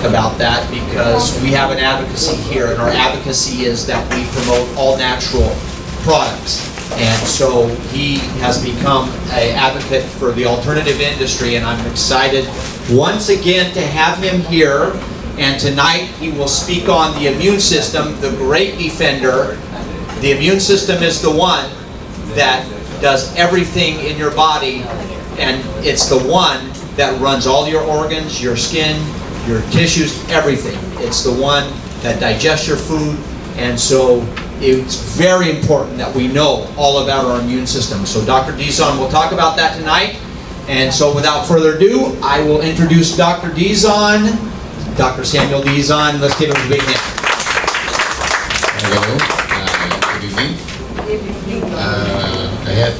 talk about that because we have an advocacy here, and our advocacy is that we promote all natural products. And so he has become an advocate for the alternative industry, and I'm excited once again to have him here. And tonight he will speak on the immune system, the great defender. The immune system is the one that does everything in your body, and it's the one that runs all your organs, your skin, your tissues, everything. It's the one that digests your food, and so it's very important that we know all about our immune system. So Dr. Dizon will talk about that tonight. And so without further ado, I will introduce Dr. Dizon, Dr. Samuel Dizon. Let's give him a big hand. Hello, good evening. I had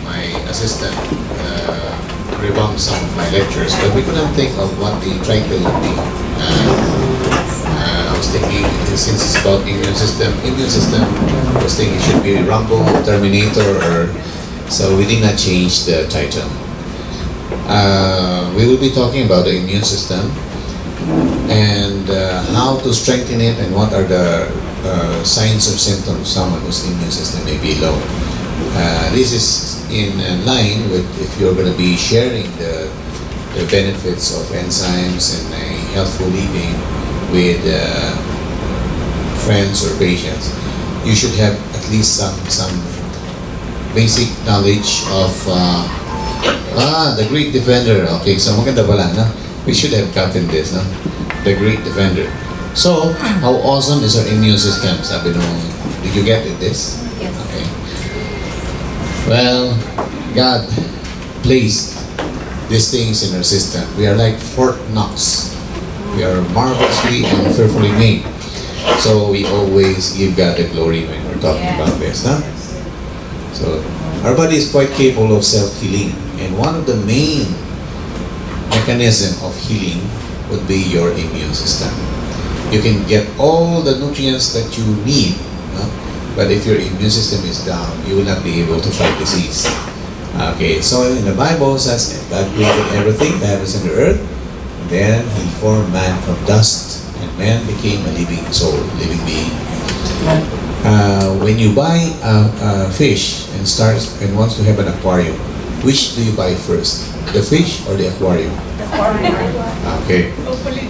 my assistant revamp some of my lectures, but we couldn't think of what the title would be. I was thinking, since it's about immune system, I was thinking it should be Rumble, Terminator, or so we did not change the title. We will be talking about the immune system and how to strengthen it, and what are the signs or symptoms of someone whose immune system may be low. This is in line with if you're going to be sharing the benefits of enzymes and healthful living with friends or patients. You should have at least some basic knowledge of the Great Defender. Okay, so maganda pala, no? We should have gotten this, no? The Great Defender. So, how awesome is our immune system? Sabi nung, did you get it, this? Yes. Okay. Well, God placed these things in our system. We are like Fort Knox. We are marvelously and fearfully made. So we always give God the glory when we're talking about this, huh? So our body is quite capable of self-healing, and one of the main mechanism of healing would be your immune system. You can get all the nutrients that you need, huh? But if your immune system is down, you will not be able to fight disease. Okay, so in the Bible it says God created everything, the heavens and the earth. Then He formed man from dust, and man became a living soul, living being. When you buy a fish and wants to have an aquarium, which do you buy first, the fish or the aquarium? Okay.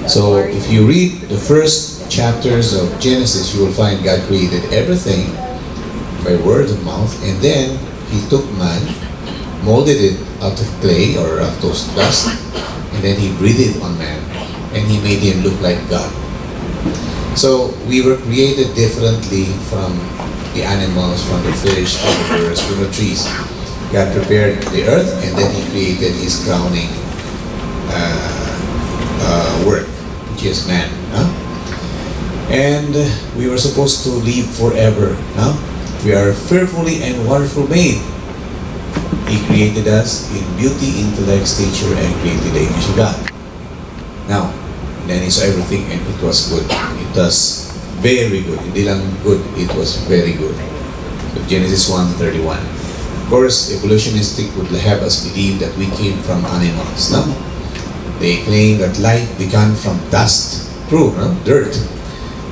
So if you read the first chapters of Genesis, you will find God created everything by word of mouth, and then He took man, molded it out of clay or out of dust, and then He breathed it on man, and He made him look like God. So we were created differently from the animals, from the fish, from the birds, from the trees. God prepared the earth, and then He created His crowning work, which is man. Huh? And we were supposed to live forever. Huh? We are fearfully and wonderfully made. He created us in beauty, intellect, stature, and created the image of God. Now, then He saw everything, and it was good. It was very good. Hindi lang good, it was very good. So Genesis 1:31. Of course, evolutionistic would have us believe that we came from animals. No? They claim that life began from dust. True, no? Dirt.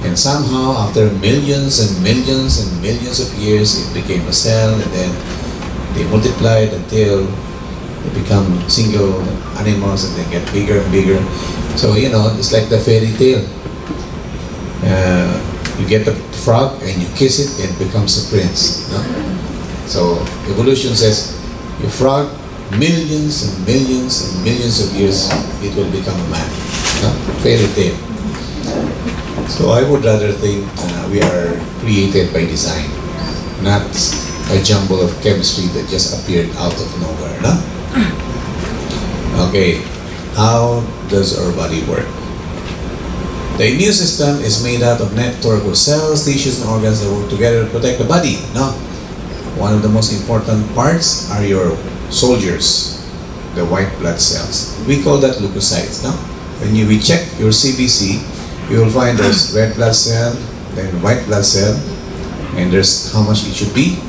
And somehow, after millions and millions and millions of years, it became a cell, and then they multiplied until they become single animals, and they get bigger and bigger. So, you know, it's like the fairy tale. You get the frog and you kiss it, and it becomes a prince. No? So, evolution says, you frog, millions and millions and millions of years, it will become a man. No? Fairy tale. So I would rather think we are created by design, not a jumble of chemistry that just appeared out of nowhere. No? Okay, how does our body work? The immune system is made out of network of cells, tissues, and organs that work together to protect the body. No? One of the most important parts are your soldiers, the white blood cells. We call that leukocytes. No? When we check your CBC, you will find there's red blood cell, then white blood cell, and there's how much it should be.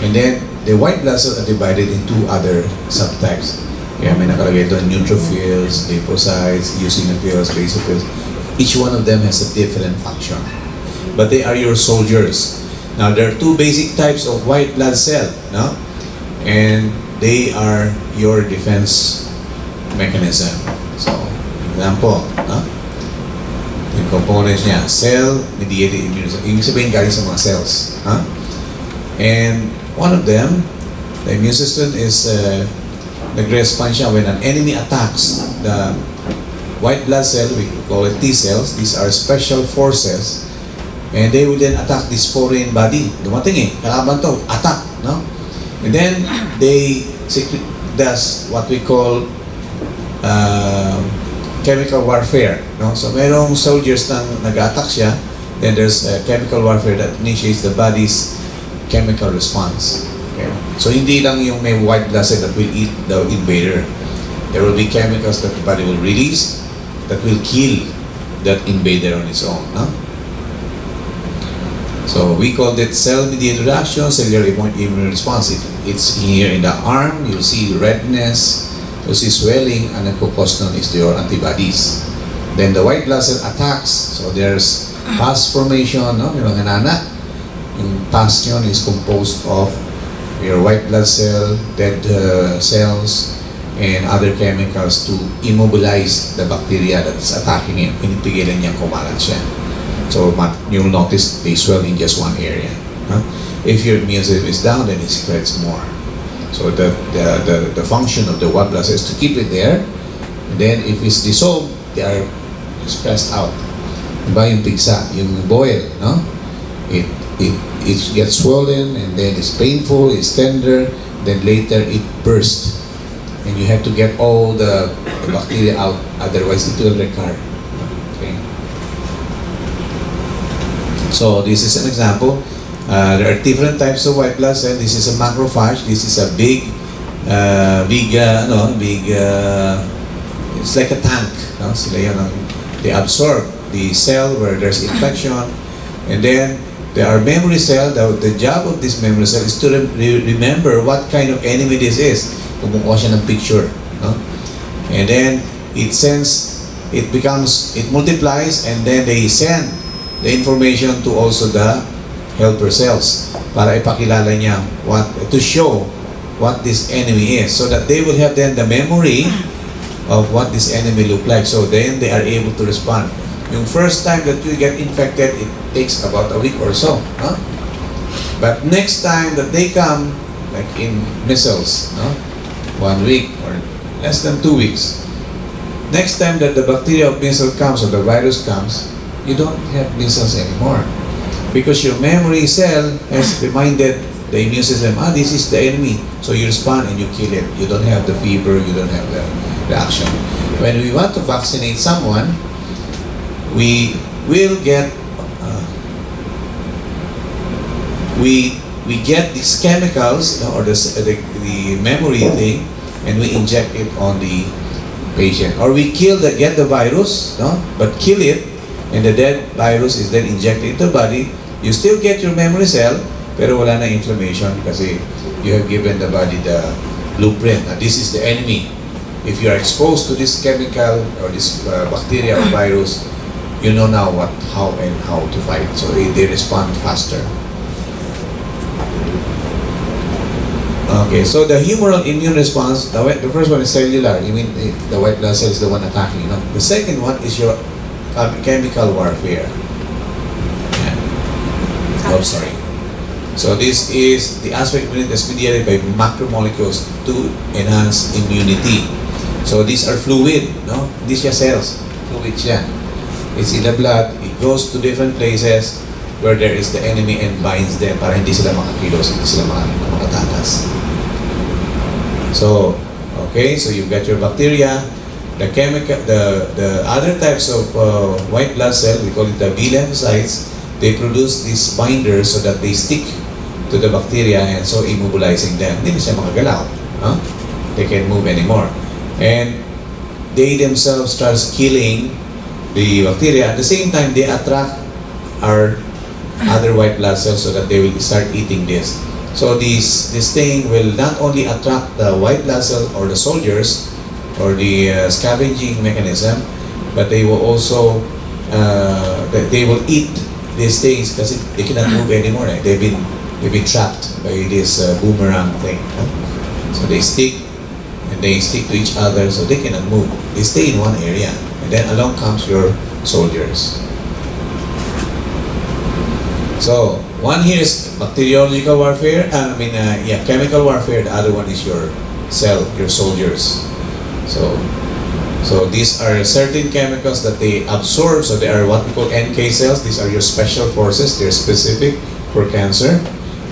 And then the white blood cells are divided into other subtypes. Kaya may nakalagay doon neutrophils, lymphocytes, eosinophils, basophils. Each one of them has a different function. But they are your soldiers. Now, there are two basic types of white blood cell, no? And they are your defense mechanism. So, example, no? Yung components niya, cell-mediated immunism. Ibig sabihin galing sa mga cells. Huh? And one of them, the immune system is nag-respond siya when an enemy attacks the white blood cell, we call it T cells. These are special forces. And they will then attack this foreign body. Dumating eh, kalaban to, attack, no? And then, they does what we call chemical warfare, no? So, merong soldiers na nag-attack siya, then there's chemical warfare that initiates the body's chemical response. Okay? So, hindi lang yung may white blood cell that will eat the invader. There will be chemicals that the body will release that will kill that invader on its own, no? So we call that cell-mediated reaction, cellular immune response. It's here in the arm, you'll see redness, you'll see swelling, and ang cause nun is your antibodies. Then the white blood cell attacks, so there's pus formation, no? Yung mga nana. Yung pus yun is composed of your white blood cell, dead cells, and other chemicals to immobilize the bacteria that's attacking him. Pinipigilan niyang kumalat siya. So you'll notice they swell in just one area. Huh? If your immune system is down, then it spreads more. So the function of the white blood cells is to keep it there. And then if it's dissolved, they are expressed out. Diba yung pigsa, yung boil, no? It gets swollen and then it's painful, it's tender, then later it bursts. And you have to get all the bacteria out, otherwise it will recur. Okay. So this is an example. There are different types of white blood cell. This is a macrophage. This is a it's like a tank. No? Sila yan, they absorb the cell where there's infection, and then there are memory cell. The job of this memory cell is to remember what kind of enemy this is. Kumukuha siya ng picture. No? And then it multiplies, and then they send the information to also the helper cells para ipakilala niya to show what this enemy is, so that they will have then the memory of what this enemy look like. So then they are able to respond. Yung first time that you get infected, it takes about a week or so. Huh? But next time that they come, like in measles, 1 week or less than 2 weeks. Next time that the bacteria of measles comes or the virus comes, you don't have measles anymore, because your memory cell has reminded the immune system, this is the enemy, so you respond and you kill it. You don't have the fever, you don't have the reaction. When we want to vaccinate someone, we will get we get these chemicals, or the memory thing, and we inject it on the patient, or we get the virus, but kill it. And the dead virus is then injected into the body. You still get your memory cell, pero wala na inflammation kasi you have given the body the blueprint. Now, this is the enemy. If you are exposed to this chemical or this bacteria or virus, you know now how to fight. So they respond faster. Okay, so the humoral immune response, the first one is cellular. You mean the white blood cell is the one attacking. The second one is your chemical warfare. Oh, sorry. So this is the aspect of it that's mediated by macromolecules to enhance immunity. So these are fluid, These are cells. Fluid siya. It's in the blood. It goes to different places where there is the enemy and binds them para hindi sila makakilos, hindi sila makatakas. So, okay, so you've got your bacteria. The other types of white blood cell, we call it the B lymphocytes. They produce these binders so that they stick to the bacteria and so immobilizing them. Hindi na siya makagalaw. They can't move anymore. And they themselves start killing the bacteria. At the same time, they attract our other white blood cells so that they will start eating this. So this thing will not only attract the white blood cell or the soldiers or the scavenging mechanism, but they will also they will eat these things because they cannot move anymore. Eh? They've been trapped by this boomerang thing. So they stick and they stick to each other, so they cannot move. They stay in one area, and then along comes your soldiers. So one here is bacteriological warfare. Chemical warfare. The other one is your cell, your soldiers. So these are certain chemicals that they absorb. So they are what we call NK cells. These are your special forces. They're specific for cancer,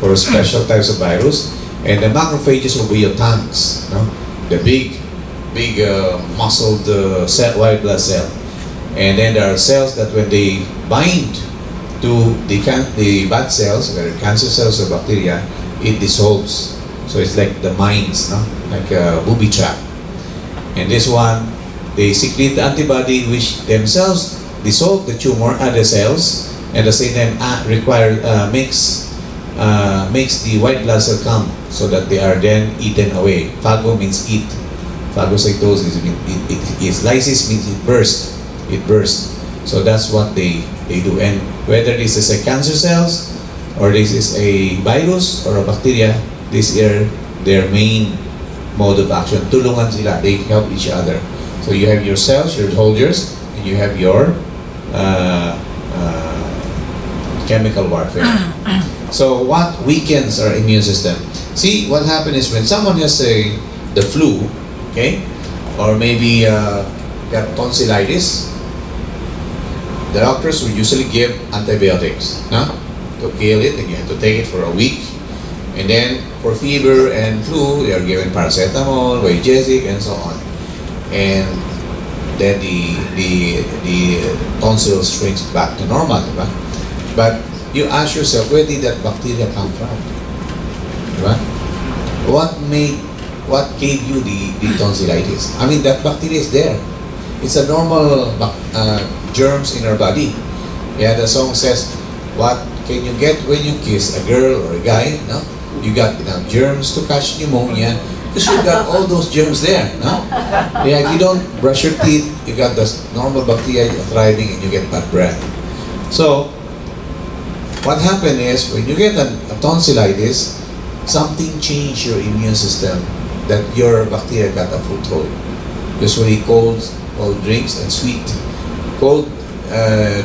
for special types of virus. And the macrophages will be your tanks. No? The big muscled cell, white blood cell. And then there are cells that when they bind to the bad cells, whether cancer cells or bacteria, it dissolves. So it's like the mines, no? Like a booby trap. And this one, they secrete the antibody which themselves dissolve the tumor at the cells, and at the same time makes the white blood cell come, so that they are then eaten away. Phago means eat. Phagocytosis means lysis means it burst. It bursts. So that's what they do. And whether this is a cancer cells or this is a virus or a bacteria, these are their main mode of action. Tulungan sila. They help each other. So you have your cells, your soldiers, and you have your chemical warfare. So what weakens our immune system? See, what happens is when someone has the flu, okay, or maybe got tonsillitis, the doctors will usually give antibiotics, to kill it, and you have to take it for a week. And then for fever and flu, they are given paracetamol, Vigesic, and so on. And then the tonsils shrinks back to normal, diba? But you ask yourself, where did that bacteria come from? Diba? What gave you the tonsillitis? I mean, that bacteria is there. It's a normal germs in our body. Yeah, the song says, what can you get when you kiss a girl or a guy? No? You got enough germs to catch pneumonia because you got all those germs there. No? Yeah, if you don't brush your teeth, you got the normal bacteria thriving and you get bad breath. So, what happened is when you get a tonsillitis, something changed your immune system that your bacteria got a foothold. Usually cold drinks and sweet. Cold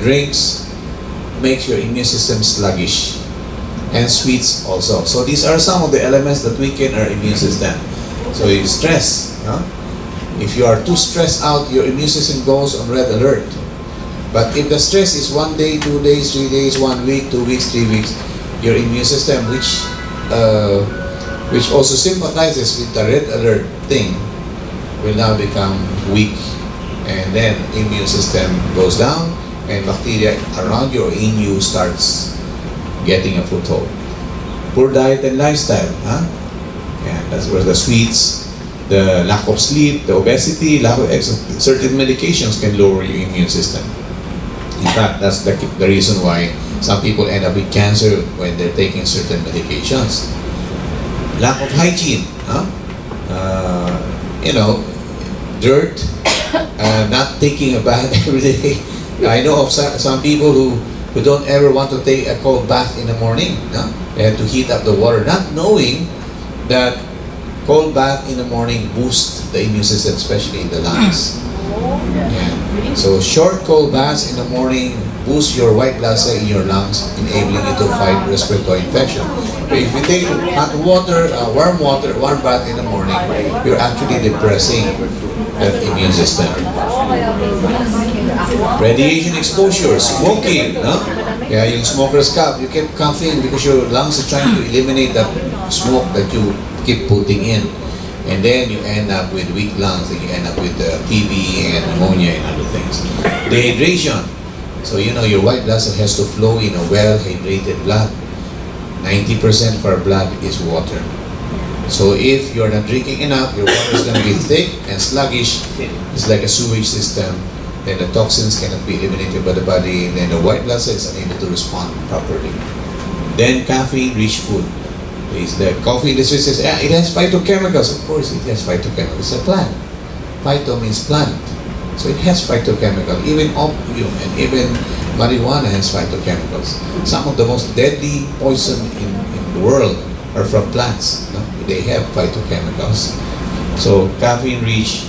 drinks makes your immune system sluggish, and sweets also. So these are some of the elements that weaken our immune system. So you stress. If you are too stressed out, your immune system goes on red alert. But if the stress is 1 day, 2 days, 3 days, 1 week, 2 weeks, 3 weeks, your immune system, which also sympathizes with the red alert thing, will now become weak, and then immune system goes down, and bacteria around you or in you starts getting a foothold. Poor diet and lifestyle, Yeah, that's where the sweets, the lack of sleep, the obesity, lack of exercise, certain medications can lower your immune system. In fact, that's the reason why some people end up with cancer when they're taking certain medications. Lack of hygiene, dirt, not taking a bath every day. I know of some people who don't ever want to take a cold bath in the morning. They have to heat up the water, not knowing that cold bath in the morning boosts the immune system, especially in the lungs. Yeah. So short cold baths in the morning boost your white blood cell in your lungs, enabling you to fight respiratory infection. But if you take hot water, warm bath in the morning, you're actually depressing that immune system. Radiation exposure, smoking, Yeah, yung smoker's cough, you keep coughing because your lungs are trying to eliminate that smoke that you keep putting in. And then you end up with weak lungs, and you end up with TB and pneumonia and other things. Dehydration. So your white blood cell has to flow in a well-hydrated blood. 90% of our blood is water. So if you're not drinking enough, your water is going to be thick and sluggish. It's like a sewage system. Then the toxins cannot be eliminated by the body. Then the white blood cell is unable to respond properly. Then caffeine-rich food. The coffee industry says, yeah, it has phytochemicals. Of course, it has phytochemicals. It's a plant. Phyto means plant. So it has phytochemical. Even opium and even marijuana has phytochemicals. Some of the most deadly poison in the world are from plants. No? They have phytochemicals. So caffeine rich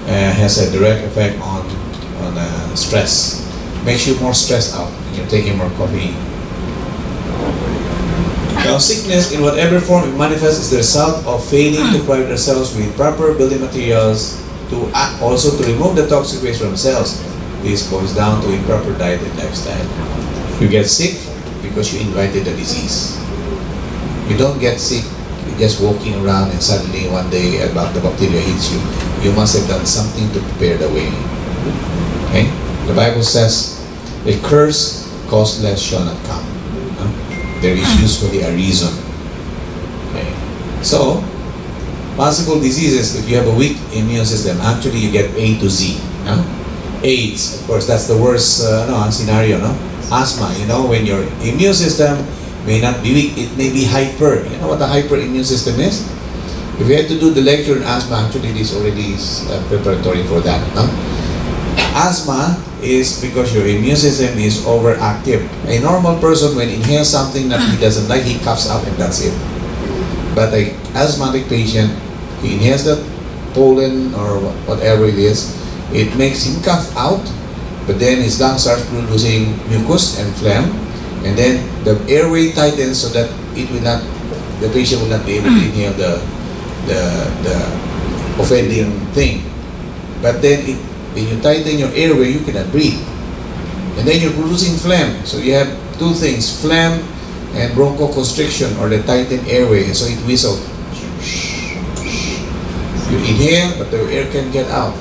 has a direct effect on stress. Makes you more stressed out when you're taking more caffeine. Now, sickness, in whatever form it manifests, is the result of failing to provide ourselves with proper building materials to also to remove the toxic waste from cells. This boils down to improper diet and lifestyle. You get sick because you invited the disease. You don't get sick just walking around and suddenly one day the bacteria hits you. You must have done something to prepare the way. Okay? The Bible says, a curse causeless shall not come. There is usually a reason. Okay. So, possible diseases, if you have a weak immune system, actually you get A to Z. No? AIDS, of course, that's the worst scenario. No? Asthma, when your immune system may not be weak, it may be hyper. You know what a hyperimmune system is? If you had to do the lecture on asthma, actually this already is preparatory for that. No? Asthma is because your immune system is overactive. A normal person, when inhales something that he doesn't like, he coughs up and that's it. But an asthmatic patient, he inhales the pollen or whatever it is, it makes him cough out, but then his lungs start producing mucus and phlegm, and then the airway tightens so that the patient will not be able to inhale the offending thing. But then when you tighten your airway, you cannot breathe. And then you're producing phlegm. So you have two things, phlegm and bronchoconstriction, or the tightened airway. And so it whistles. You inhale, but the air can get out.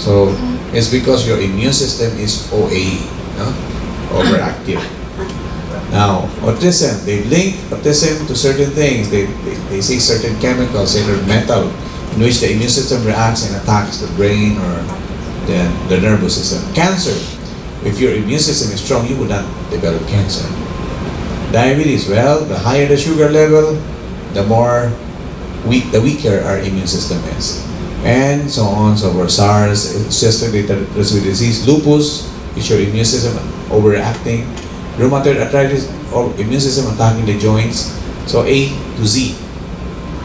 So it's because your immune system is OA, overactive. Now, autism, they link autism to certain things. They say certain chemicals, certain metal, in which the immune system reacts and attacks the brain or the nervous system. Cancer, if your immune system is strong, you will not develop cancer. Diabetes, well, the higher the sugar level, the weaker our immune system is. And so on, so forth. SARS, cystic respiratory disease, lupus, is your immune system overacting. Rheumatoid arthritis, or immune system attacking the joints. So A to Z.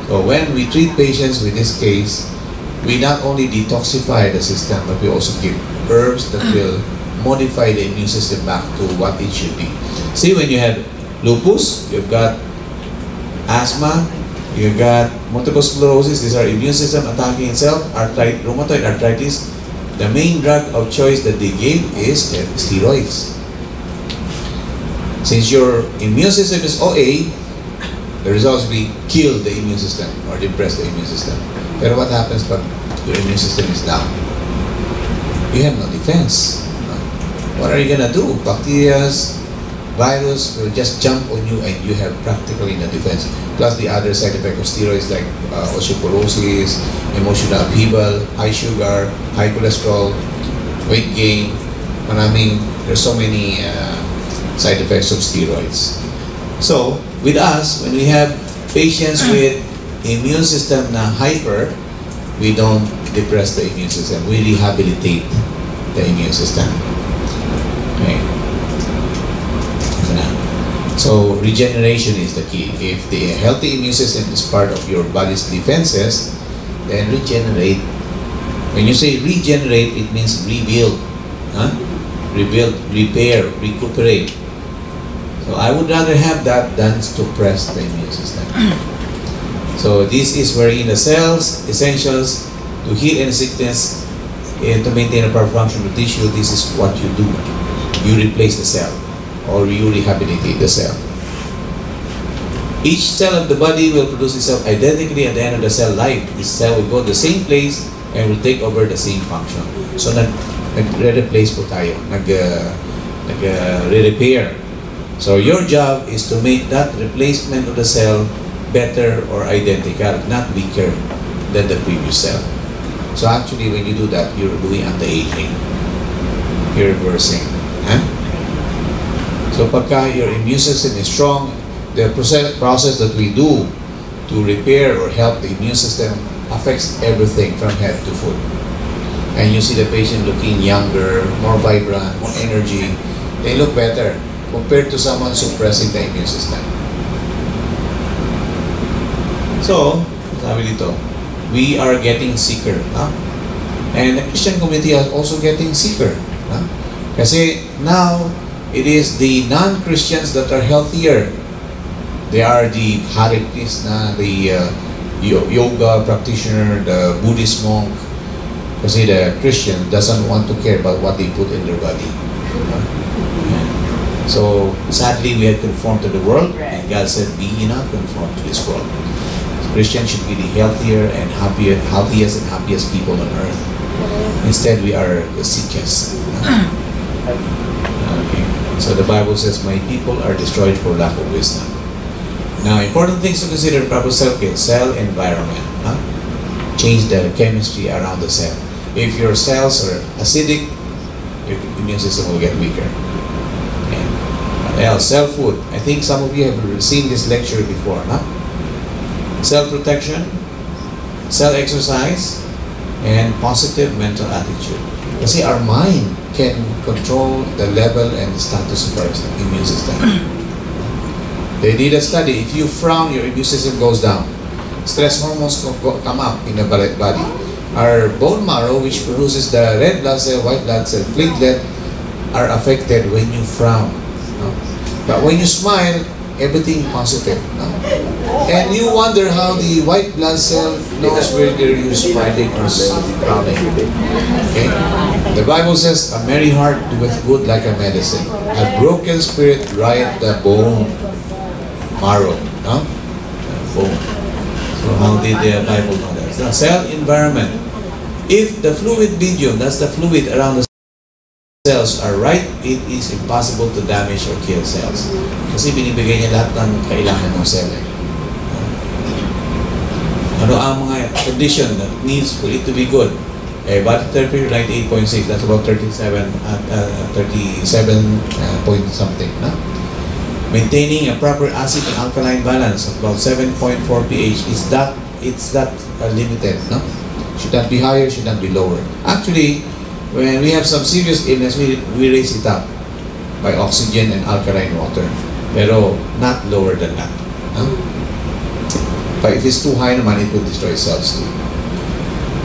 So when we treat patients with this case, we not only detoxify the system, but we also give herbs that will modify the immune system back to what it should be. See, when you have lupus, you've got asthma, you've got multiple sclerosis, these are immune system attacking itself, rheumatoid arthritis, the main drug of choice that they gave is steroids. Since your immune system is OA, the results will be kill the immune system or depress the immune system. But what happens when your immune system is down? You have no defense. What are you gonna do? Bacteria, virus will just jump on you and you have practically no defense. Plus the other side effect of steroids like osteoporosis, emotional upheaval, high sugar, high cholesterol, weight gain. There's so many side effects of steroids. So with us, when we have patients with immune system na hyper, we don't depress the immune system. We rehabilitate the immune system. Okay. So regeneration is the key. If the healthy immune system is part of your body's defenses, then regenerate. When you say regenerate, it means rebuild. Rebuild, repair, recuperate. So I would rather have that than suppress the immune system. So this is wherein the cells, essentials to heal any sickness and to maintain a proper function of tissue, this is what you do. You replace the cell or you rehabilitate the cell. Each cell of the body will produce itself identically at the end of the cell life. This cell will go to the same place and will take over the same function. So nag-replace po tayo, nag-repair. So your job is to make that replacement of the cell better or identical, not weaker than the previous cell. So actually, when you do that, you're doing anti-aging. You're reversing. So pagka your immune system is strong, the process that we do to repair or help the immune system affects everything from head to foot. And you see the patient looking younger, more vibrant, more energy. They look better compared to someone suppressing the immune system. So, sabi dito, we are getting sicker. And the Christian community is also getting sicker. Kasi now, it is the non-Christians that are healthier. They are the Hare Krishna, the yoga practitioner, the Buddhist monk. Kasi the Christian doesn't want to care about what they put in their body. So, sadly, we had conformed to the world, and God said, be ye not conformed to this world. Christians should be the healthier and healthiest and happiest people on earth. Instead, we are the sickest. Okay. So the Bible says, my people are destroyed for lack of wisdom. Now, important things to consider in proper cell environment. Change the chemistry around the cell. If your cells are acidic, your immune system will get weaker. And what else? Cell food. I think some of you have seen this lecture before, Cell protection, cell exercise, and positive mental attitude. Kasi our mind can control the level and the status of our immune system. They did a study. If you frown, your immune system goes down. Stress hormones come up in the body. Our bone marrow, which produces the red blood cell, white blood cell, platelet, are affected when you frown. But when you smile, everything positive. And you wonder how the white blood cell knows whether you're smiling or frowning. Okay? The Bible says, a merry heart doeth good like a medicine. A broken spirit drieth the bone marrow. Bone. So how did the Bible know that? The cell environment. If the fluid medium, that's the fluid around the cells, are right, it is impossible to damage or kill cells. Kasi binibigay niya lahat ng kailangan ng cell. Ano ang mga condition that needs for it to be good? Body temperature 98.6, that's about 37 point something. Maintaining a proper acid and alkaline balance of about 7.4 pH, it's that limited. Should not be higher, should not be lower. Actually, when we have some serious illness, we raise it up by oxygen and alkaline water. Pero not lower than that. But if it's too high naman, it will destroy cells too.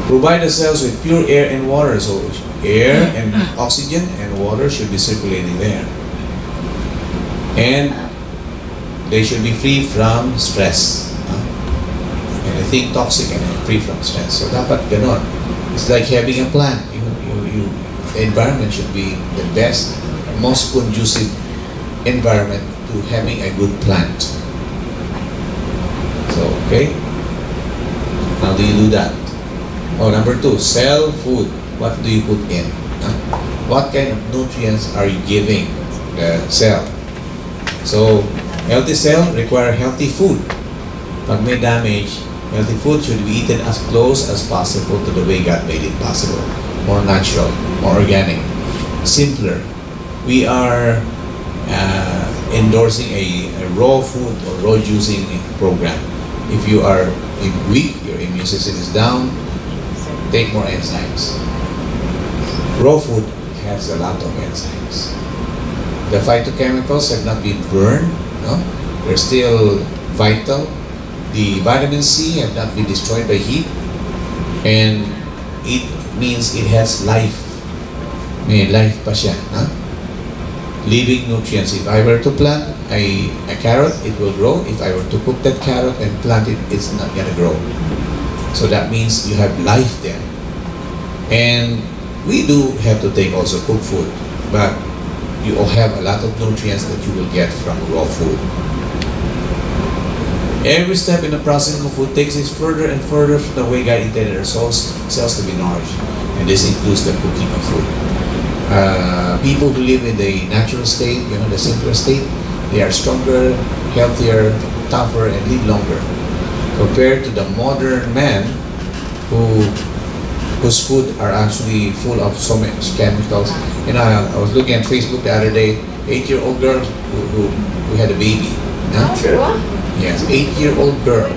Provide the cells with pure air and water. So air and oxygen and water should be circulating there. And they should be free from stress. Anything toxic and free from stress. So dapat ganon. It's like having a plant. The environment should be the best, most conducive environment to having a good plant. So, okay? How do you do that? Number 2, cell food. What do you put in? What kind of nutrients are you giving the cell? So, healthy cell require healthy food. Pag may damage, healthy food should be eaten as close as possible to the way God made it possible. More natural, more organic, simpler. We are endorsing a raw food or raw juicing program. If you are weak, your immune system is down, take more enzymes. Raw food has a lot of enzymes. The phytochemicals have not been burned, they're still vital. The vitamin C have not been destroyed by heat, and it means it has life. May life pa siya. Living nutrients. If I were to plant a carrot, it will grow. If I were to cook that carrot and plant it, it's not gonna grow. So that means you have life there. And we do have to take also cooked food, but you all have a lot of nutrients that you will get from raw food. Every step in the processing of food takes us further and further from the way God intended our cells to be nourished. And this includes the cooking of food. People who live in the natural state, the simpler state, they are stronger, healthier, tougher, and live longer. Compared to the modern man whose food are actually full of so much chemicals. I was looking at Facebook the other day, 8-year-old girl who had a baby. Huh? Yes, 8-year-old girl.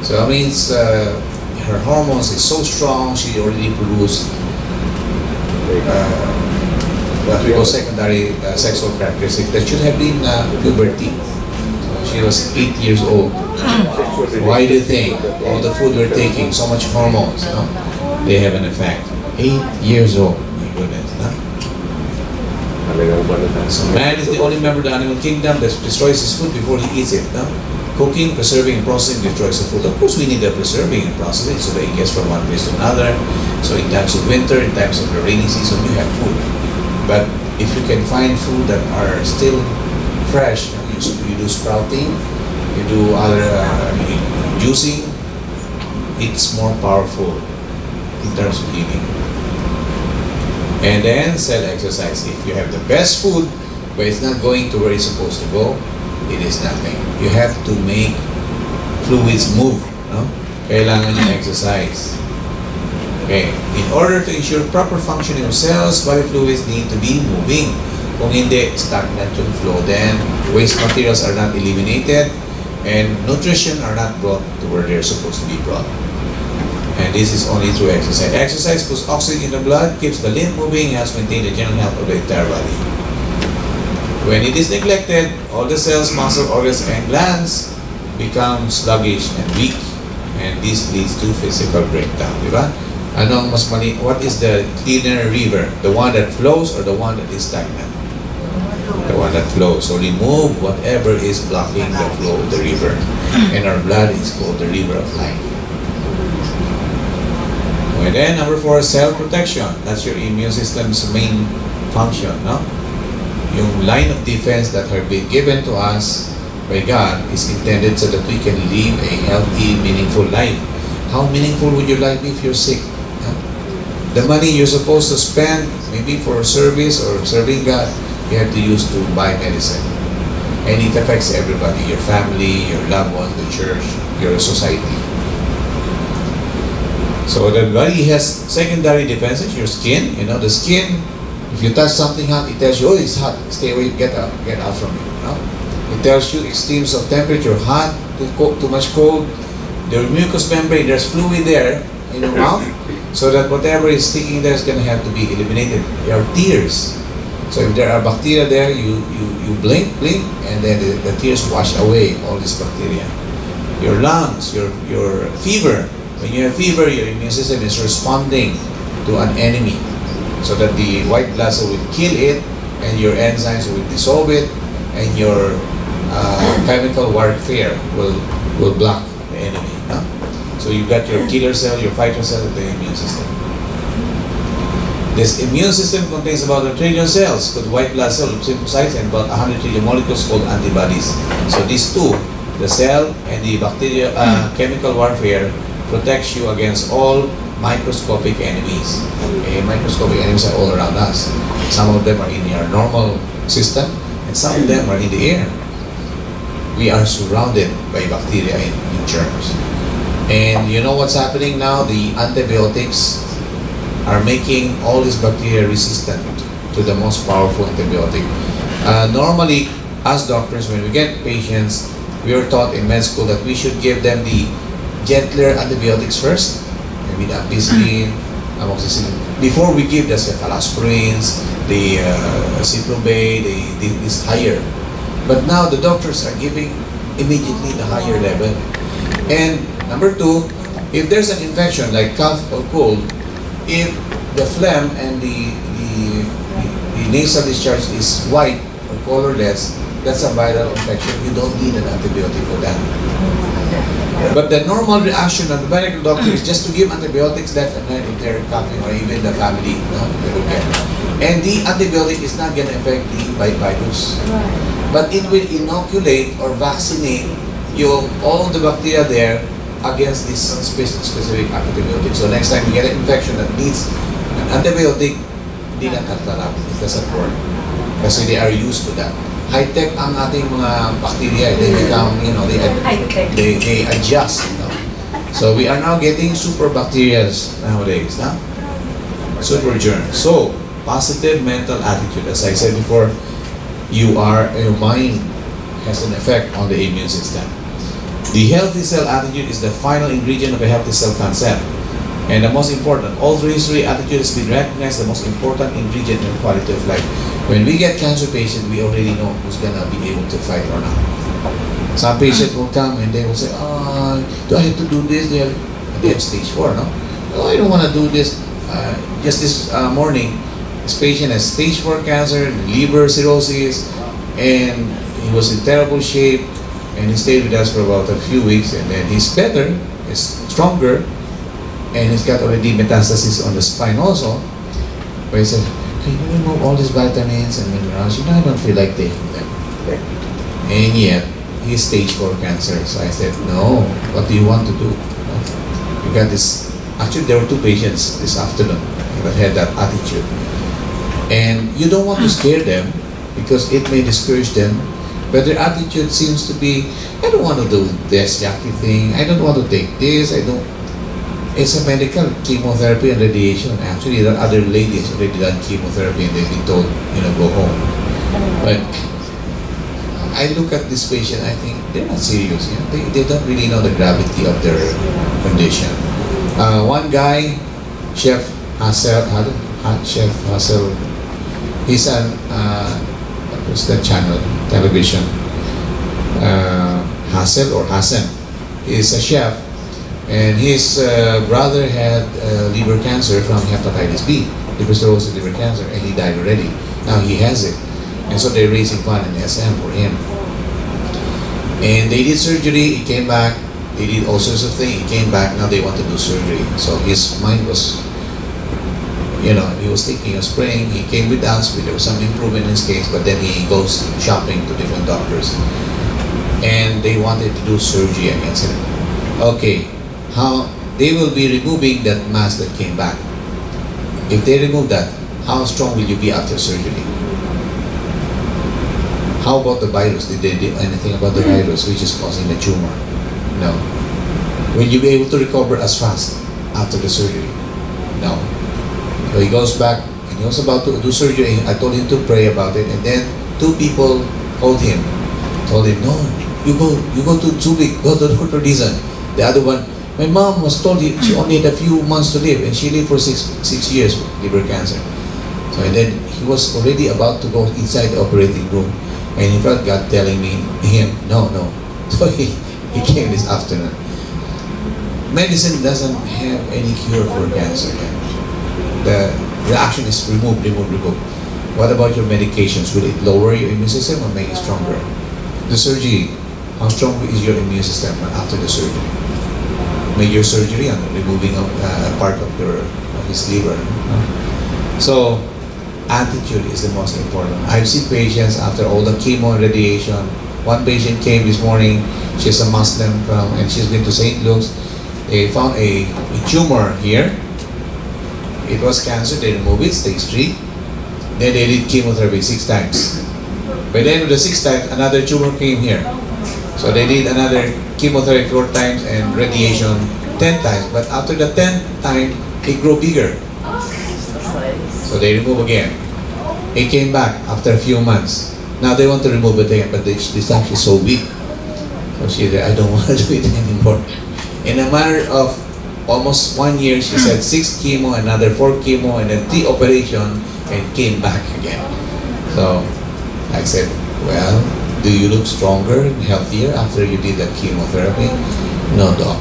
So that means her hormones is so strong, she already produced what we call secondary sexual characteristics that should have been puberty. So she was 8 years old. Why do you think all the food we're taking, so much hormones, no? They have an effect. 8 years old, my goodness. No? So man is the only member of the animal kingdom that destroys his food before he eats it. No? Cooking, preserving, and processing destroys the food. Of course, we need the preserving and processing so that it gets from one place to another. So in times of winter, in times of the rainy season, you have food. But if you can find food that are still fresh, you do sprouting, you do other juicing, it's more powerful in terms of healing. And then cell exercise. If you have the best food, but it's not going to where it's supposed to go, it is nothing. You have to make fluids move. No? Kailangan yung exercise. Okay. In order to ensure proper functioning of cells, body fluids need to be moving. Kung hindi, stagnant yung flow. Then, waste materials are not eliminated and nutrition are not brought to where they're supposed to be brought. And this is only through exercise. Exercise puts oxygen in the blood, keeps the lymph moving, helps maintain the general health of the entire body. When it is neglected, all the cells, muscle, organs, and glands become sluggish and weak, and this leads to physical breakdown. Diba? Ano ang mas mali? What is the cleaner river? The one that flows or the one that is stagnant? The one that flows. So remove whatever is blocking the flow of the river. And our blood is called the river of life. And then number 4, cell protection. That's your immune system's main function, no? Yung line of defense that have been given to us by God is intended so that we can live a healthy, meaningful life. How meaningful would your life be if you're sick? Huh? The money you're supposed to spend, maybe for service or serving God, you have to use to buy medicine. And it affects everybody, your family, your loved ones, the church, your society. So the body has secondary defenses, your skin, the skin. If you touch something hot, it tells you, oh, it's hot, stay away, get out from it. No? It tells you extremes of temperature, hot, too much cold. The mucous membrane, there's fluid there in your mouth, so that whatever is sticking there is going to have to be eliminated. There are tears. So if there are bacteria there, you blink, and then the tears wash away all this bacteria. Your lungs, your fever. When you have fever, your immune system is responding to an enemy, so that the white blood cell will kill it, and your enzymes will dissolve it, and your chemical warfare will block the enemy. No? So you got your killer cell, your fighter cell, the immune system. This immune system contains about 1 trillion cells, called white blood cell, lymphocytes, and about 100 trillion molecules called antibodies. So these two, the cell and the bacteria chemical warfare, protects you against all microscopic enemies. Okay, microscopic enemies are all around us. Some of them are in our normal system, and some of them are in the air. We are surrounded by bacteria and germs. And you know what's happening now? The antibiotics are making all these bacteria resistant to the most powerful antibiotic. Normally, as doctors, when we get patients, we are taught in med school that we should give them the gentler antibiotics first. Maybe the ampicillin, amoxicillin, before we give the cephalosporins, the ciprobate, this higher. But now the doctors are giving immediately the higher level. And number 2, if there's an infection like cough or cold, if the phlegm and the nasal discharge is white or colorless, that's a viral infection. You don't need an antibiotic for that. But the normal reaction of the medical doctor is just to give antibiotics left and right if they're coughing, or even the family, they will get. And the antibiotic is not going to affect the virus, but it will inoculate or vaccinate all the bacteria there against this specific antibiotic. So next time you get an infection that needs an antibiotic, hindi na tatarap. It doesn't work. Kasi they are used to that. High-tech ang ating mga bacteria. They become, they adjust. So we are now getting super bacteria nowadays. Super germs. So, positive mental attitude. As I said before, your mind has an effect on the immune system. The healthy cell attitude is the final ingredient of a healthy cell concept. And the most important, although history attitude has been recognized the most important ingredient in quality of life. When we get cancer patient, we already know who's gonna be able to fight or not. Some patient will come and they will say, do I have to do this? They have stage 4, no? Oh, I don't want to do this. Just this morning, this patient has stage 4 cancer, liver cirrhosis, and he was in terrible shape, and he stayed with us for about a few weeks, and then he's better, he's stronger, and he's got already metastasis on the spine also. But he said, can you remove all these vitamins and minerals? You know, I don't feel like taking them. And yet, he's stage 4 cancer. So I said, no, what do you want to do? You got this. Actually, there were 2 patients this afternoon that had that attitude. And you don't want to scare them because it may discourage them. But their attitude seems to be, I don't want to do this yucky thing. I don't want to take this. It's a medical chemotherapy and radiation. Actually, there are other ladies already done chemotherapy and they've been told, go home. But I look at this patient, I think they're not serious. They don't really know the gravity of their condition. One guy, Chef Hassel, he's on, what was that channel, television? Hassel or Hassan. He's a chef, and his brother had liver cancer from hepatitis B, liver cirrhosis, liver cancer, and he died already. Now he has it. And so they're raising fund in SM for him. And they did surgery, he came back, they did all sorts of things, he came back, now they want to do surgery. So his mind was, he was thinking of spraying, he came with us, there was some improvement in his case, but then he goes shopping to different doctors. And they wanted to do surgery against him. Okay, how they will be removing that mass that came back. If they remove that, how strong will you be after surgery? How about the virus? Did they do anything about the virus which is causing the tumor? No. Will you be able to recover as fast after the surgery? No. So he goes back and he was about to do surgery. I told him to pray about it, and then 2 people told him, no, you go to Zurich, go to Dr. Dizon. The other one, my mom was told she only had a few months to live, and she lived for six years with liver cancer. So and then he was already about to go inside the operating room, and he felt God telling him, no. So he came this afternoon. Medicine doesn't have any cure for cancer. The reaction is remove. What about your medications? Will it lower your immune system or make it stronger? The surgery, how strong is your immune system after the surgery? Major surgery on removing a part of his liver. So, attitude is the most important. I've seen patients after all the chemo and radiation. One patient came this morning, she's a Muslim and she's been to St. Luke's. They found a tumor here. It was cancer, they removed it, stage 3. Then they did chemotherapy 6 times. By the end of the 6th time, another tumor came here. So they did another chemotherapy 4 times and radiation 10 times. But after the 10th time, it grew bigger. So they remove again. It came back after a few months. Now they want to remove it again, but this time she's so big. So she said, I don't want to do it anymore. In a matter of almost 1 year, she said 6 chemo, another 4 chemo, and then 3 operation, and came back again. So I said, well, do you look stronger and healthier after you did that chemotherapy? No, doc.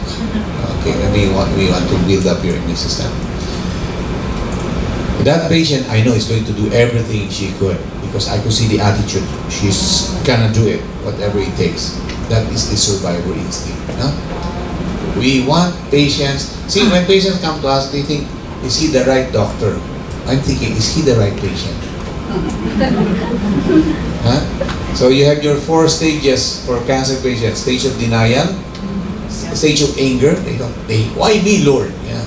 Okay, maybe we want to build up your immune system. That patient, I know, is going to do everything she could because I could see the attitude. She's gonna do it, whatever it takes. That is the survivor instinct. No? We want patients. See, when patients come to us, they think, is he the right doctor? I'm thinking, is he the right patient? Huh? So you have your 4 stages for cancer patients: stage of denial, stage of anger. Why me, Lord? Yeah.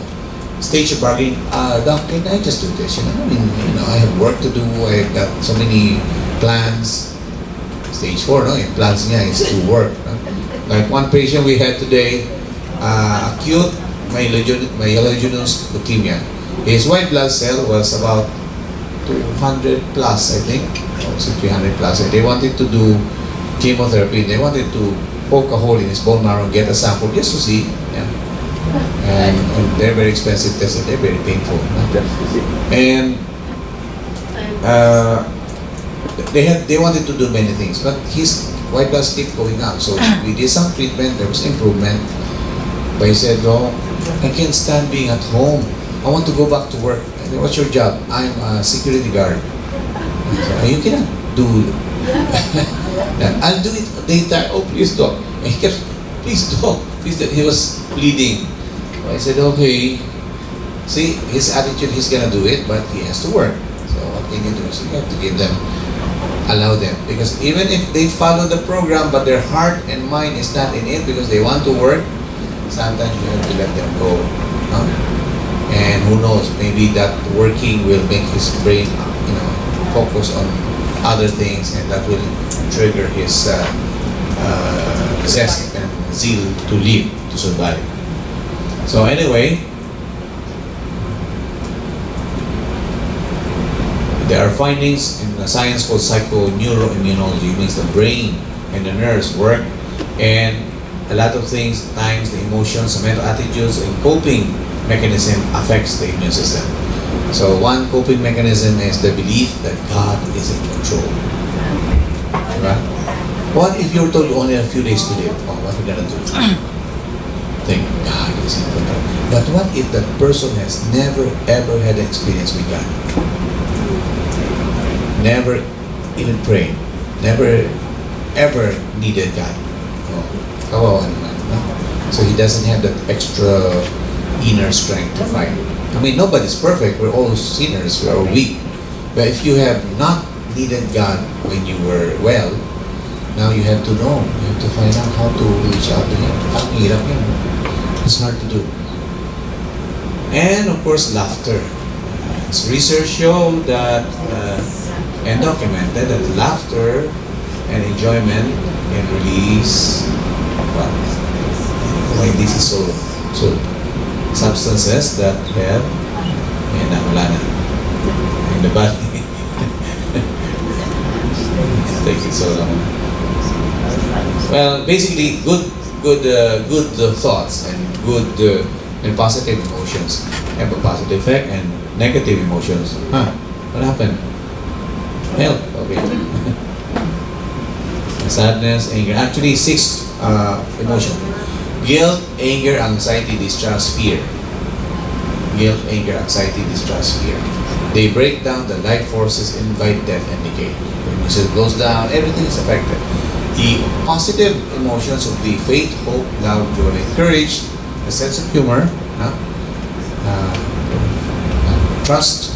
Stage of bargaining. Doc, can I just do this? I have work to do. I've got so many plans. Stage 4, no? Yung plans niya is to work. No? Like one patient we had today, acute myelogenous leukemia. His white blood cell was about 200 plus, I think. Or 300 plus. And they wanted to do chemotherapy. They wanted to poke a hole in his bone marrow and get a sample just to see. Yeah. And they're very expensive tests and they're very painful. And they wanted to do many things, but his white blood kept going up. So we did some treatment, there was improvement. But he said, "Oh, I can't stand being at home. I want to go back to work." I said, "What's your job?" "I'm a security guard." I said, "You cannot do that." "I'll do it daytime." "Oh, please don't." And he kept, "Please don't." Please don't. He was pleading. So I said, "Okay." See, his attitude, he's gonna do it, but he has to work. So what can you do? So you have to give them, allow them. Because even if they follow the program, but their heart and mind is not in it because they want to work, sometimes you have to let them go. No? And who knows, maybe that working will make his brain, focus on other things, and that will trigger his zest and zeal to live, to survive. So anyway, there are findings in a science called psychoneuroimmunology. It means the brain and the nerves work, and a lot of things, times the emotions, the mental attitudes, and coping mechanism affects the immune system. So one coping mechanism is the belief that God is in control. Right? What if you're told only a few days to live? Oh, what are we gonna do? Think God is in control. But what if that person has never ever had an experience with God? Never even prayed, never ever needed God. Oh, kawawa naman, no? So he doesn't have that extra inner strength to fight. I mean, nobody's perfect. We're all sinners. We are weak. But if you have not needed God when you were well, now you have to know. You have to find out how to reach out to Him. Ang hirap yun. It's hard to do. And of course, laughter. Research show that and documented that laughter and enjoyment can release what? Why this is so substances that have wala na in the body. Take it so long. Well, basically, good thoughts and good and positive emotions have a positive effect, and negative emotions. What happened? Help. Okay. Sadness, anger. Actually, 6 emotions. Guilt, anger, anxiety, distrust, fear. Guilt, anger, anxiety, distrust, fear. They break down the life forces, invite death and decay. When it goes down, everything is affected. The positive emotions would be faith, hope, love, joy, courage, a sense of humor, trust.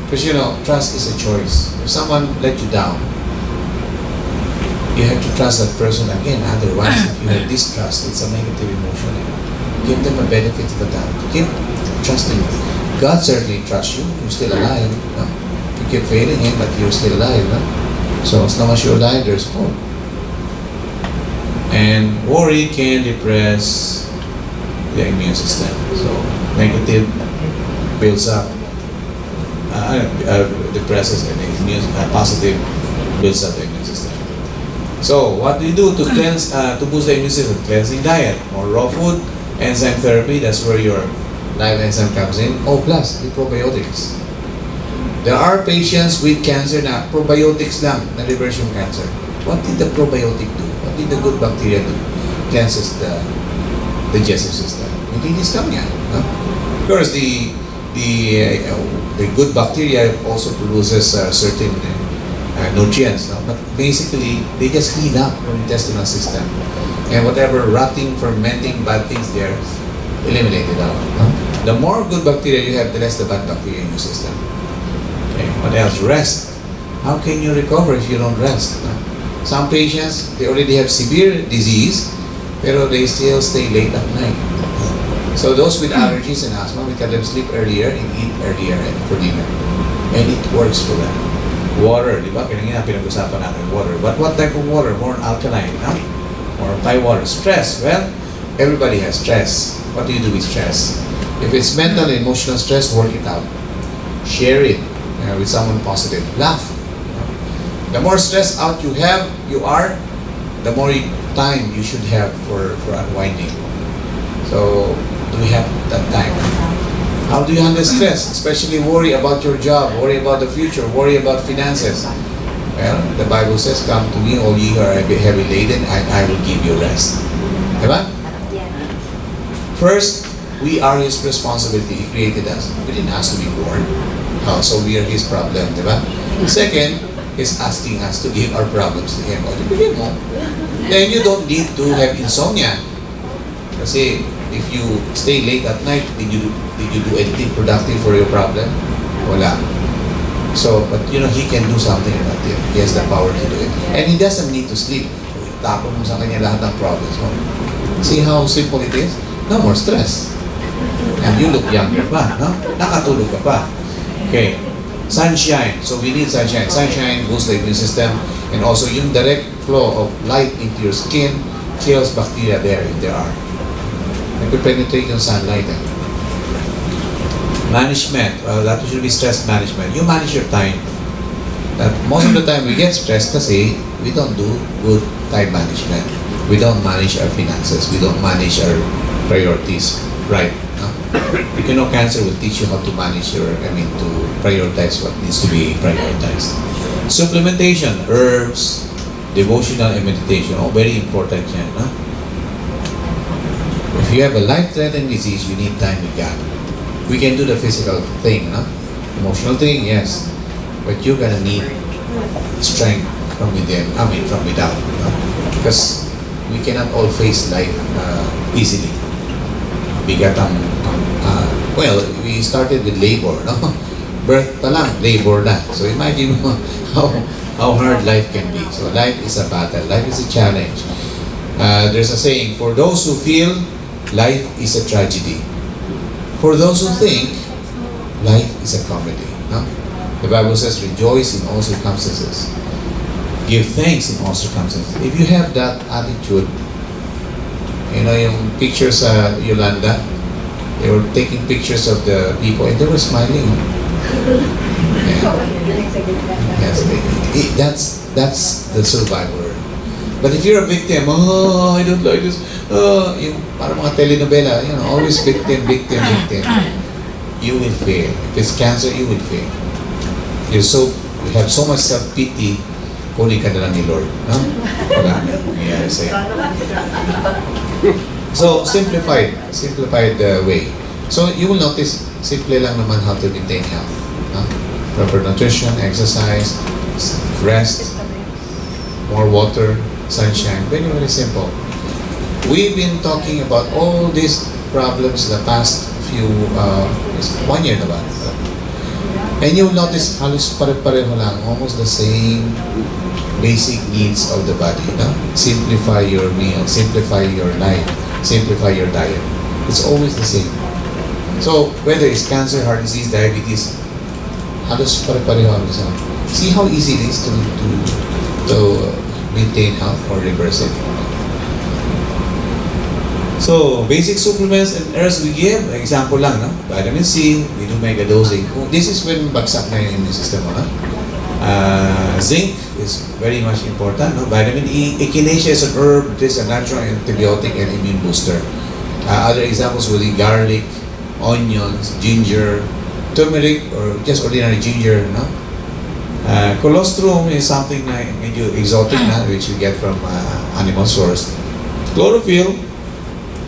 Because trust is a choice. If someone let you down, you have to trust that person again. Otherwise, if you have distrust, it's a negative emotion. Give them a benefit of the doubt. Keep trusting. God certainly trusts you. You're still alive. No? You keep failing Him, but you're still alive. No? So as long as you're alive, there's hope. And worry can depress the immune system. So negative builds up, depresses, and positive builds up the immune system. So, what do you do to cleanse, to boost the immune system? Cleansing diet, more raw food, enzyme therapy. That's where your live enzyme comes in. Oh, plus the probiotics. There are patients with cancer na probiotics lang na reverse yung cancer. What did the probiotic do? What did the good bacteria do? Cleanses the digestive system. Malinis lang yan. No? Of course, the good bacteria also produces certain nutrients, no? But basically they just clean up your intestinal system, and whatever rotting, fermenting bad things there, eliminated out. No? The more good bacteria you have, the less the bad bacteria in your system. Okay. What else? Rest. How can you recover if you don't rest? No? Some patients, they already have severe disease, pero they still stay late at night. So those with allergies and asthma, we tell them sleep earlier and eat earlier for dinner, and it works for them. Water, di ba? Kanina pinag-usapan natin water. But what type of water? More alkaline, no? Or pie water. Stress. Well, everybody has stress. What do you do with stress? If it's mental and emotional stress, work it out. Share it with someone positive. Laugh. The more stress out you are, the more time you should have for unwinding. So, do we have that time? How do you handle stress? Especially worry about your job, worry about the future, worry about finances. Well, the Bible says, "Come to me, all ye who are heavy laden, and I will give you rest." Diba? First, we are His responsibility. He created us. We didn't ask to be born. So we are His problem, diba? Second, He's asking us to give our problems to Him. O, bigyan mo. Then you don't need to have insomnia. Kasi, if you stay late at night, did you do anything productive for your problem? Wala. So, but you know, He can do something about it. He has the power to do it. And He doesn't need to sleep. Tapon mo sa Kanya lahat ng problems mo. See how simple it is? No more stress. And you look younger pa, no? Nakatulog ka pa. Okay. Sunshine. So we need sunshine. Sunshine boosts the immune system. And also yung direct flow of light into your skin kills bacteria there if there are. Nagpe-penetrate yung sunlight. Management. Well, that should be stress management. You manage your time. That most of the time we get stressed kasi we don't do good time management. We don't manage our finances. We don't manage our priorities. Right. No? You know, cancer will teach you how to manage to prioritize what needs to be prioritized. Supplementation, herbs, devotional and meditation. Oh, very important yan. No? If you have a life-threatening disease, you need time with God. We can do the physical thing, no? Emotional thing, yes. But you're gonna need strength from within, from without. No? Because we cannot all face life easily. Bigat well, we started with labor, no? Birth pa lang, labor na. So imagine mo how hard life can be. So life is a battle, life is a challenge. There's a saying, for those who feel, life is a tragedy. For those who think, life is a comedy. No? The Bible says, rejoice in all circumstances. Give thanks in all circumstances. If you have that attitude, you know, yung pictures sa Yolanda, they were taking pictures of the people and they were smiling. Yeah. Yes, that's the survivor. But if you're a victim, I don't like this, yung parang mga telenovela, you know, always victim. You will fail. If it's cancer, you will fail. You have so much self-pity, kunin ka na lang ni Lord. No? Wala na. Nangyayari sa'yo. So, simplified way. So, you will notice, simple lang naman how to maintain health. No? Proper nutrition, exercise, rest, more water, sunshine. Very, very simple. We've been talking about all these problems the past few, 1 year na ba? And you'll notice, halos pare-pareho lang, almost the same basic needs of the body. No? Simplify your meal, simplify your life, simplify your diet. It's always the same. So, whether it's cancer, heart disease, diabetes, halos pare-pareho ang isa. See how easy it is to maintain health or reverse it. So, basic supplements and herbs we give, example lang, no? Vitamin C, we do mega dosing. This is when bagsak na yung immune system mo, no? Zinc is very much important, no? Vitamin E, echinacea is an herb, it is a natural antibiotic and immune booster. Other examples would be garlic, onions, ginger, turmeric, or just ordinary ginger, no? Colostrum is something na medyo exotic na, which you get from animal source. Chlorophyll,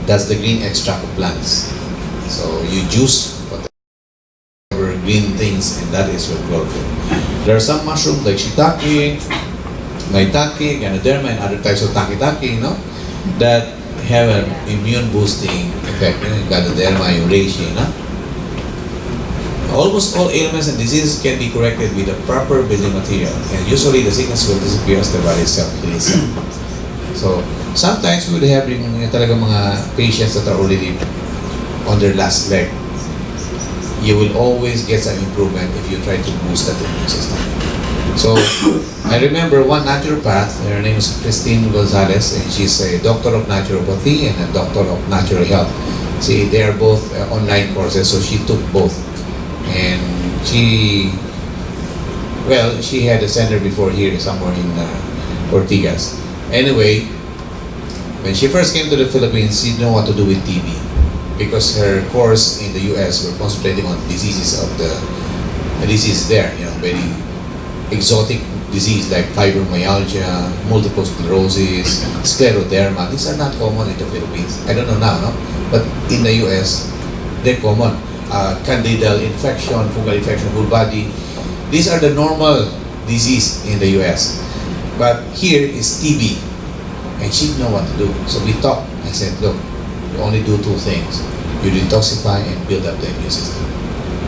that's the green extract of plants. So you juice whatever green things, and that is your chlorophyll. There are some mushrooms like shiitake, maitake, ganoderma, and other types of taki-taki, no? That have an immune boosting effect. Ganoderma, yung reishi, no? Almost all ailments and diseases can be corrected with a proper building material, and usually the sickness will disappear as the body self-heals. So, sometimes we would have yung talaga mga patients that are already on their last leg. You will always get some improvement if you try to boost that immune system. So, I remember one naturopath, her name is Christine Gonzalez, and she's a doctor of naturopathy and a doctor of natural health. See, they are both online courses, so she took both. And she had a center before here, somewhere in Ortigas. Anyway, when she first came to the Philippines, she didn't know what to do with TB because her course in the US were concentrating on diseases of the diseases there, you know, very exotic disease like fibromyalgia, multiple sclerosis, scleroderma. These are not common in the Philippines. I don't know now, no? But in the US, they're common. Candidal infection, fungal infection, whole body. These are the normal disease in the US. But here is TB. And she didn't know what to do. So we talked. I said, look, you only do two things. You detoxify and build up the immune system.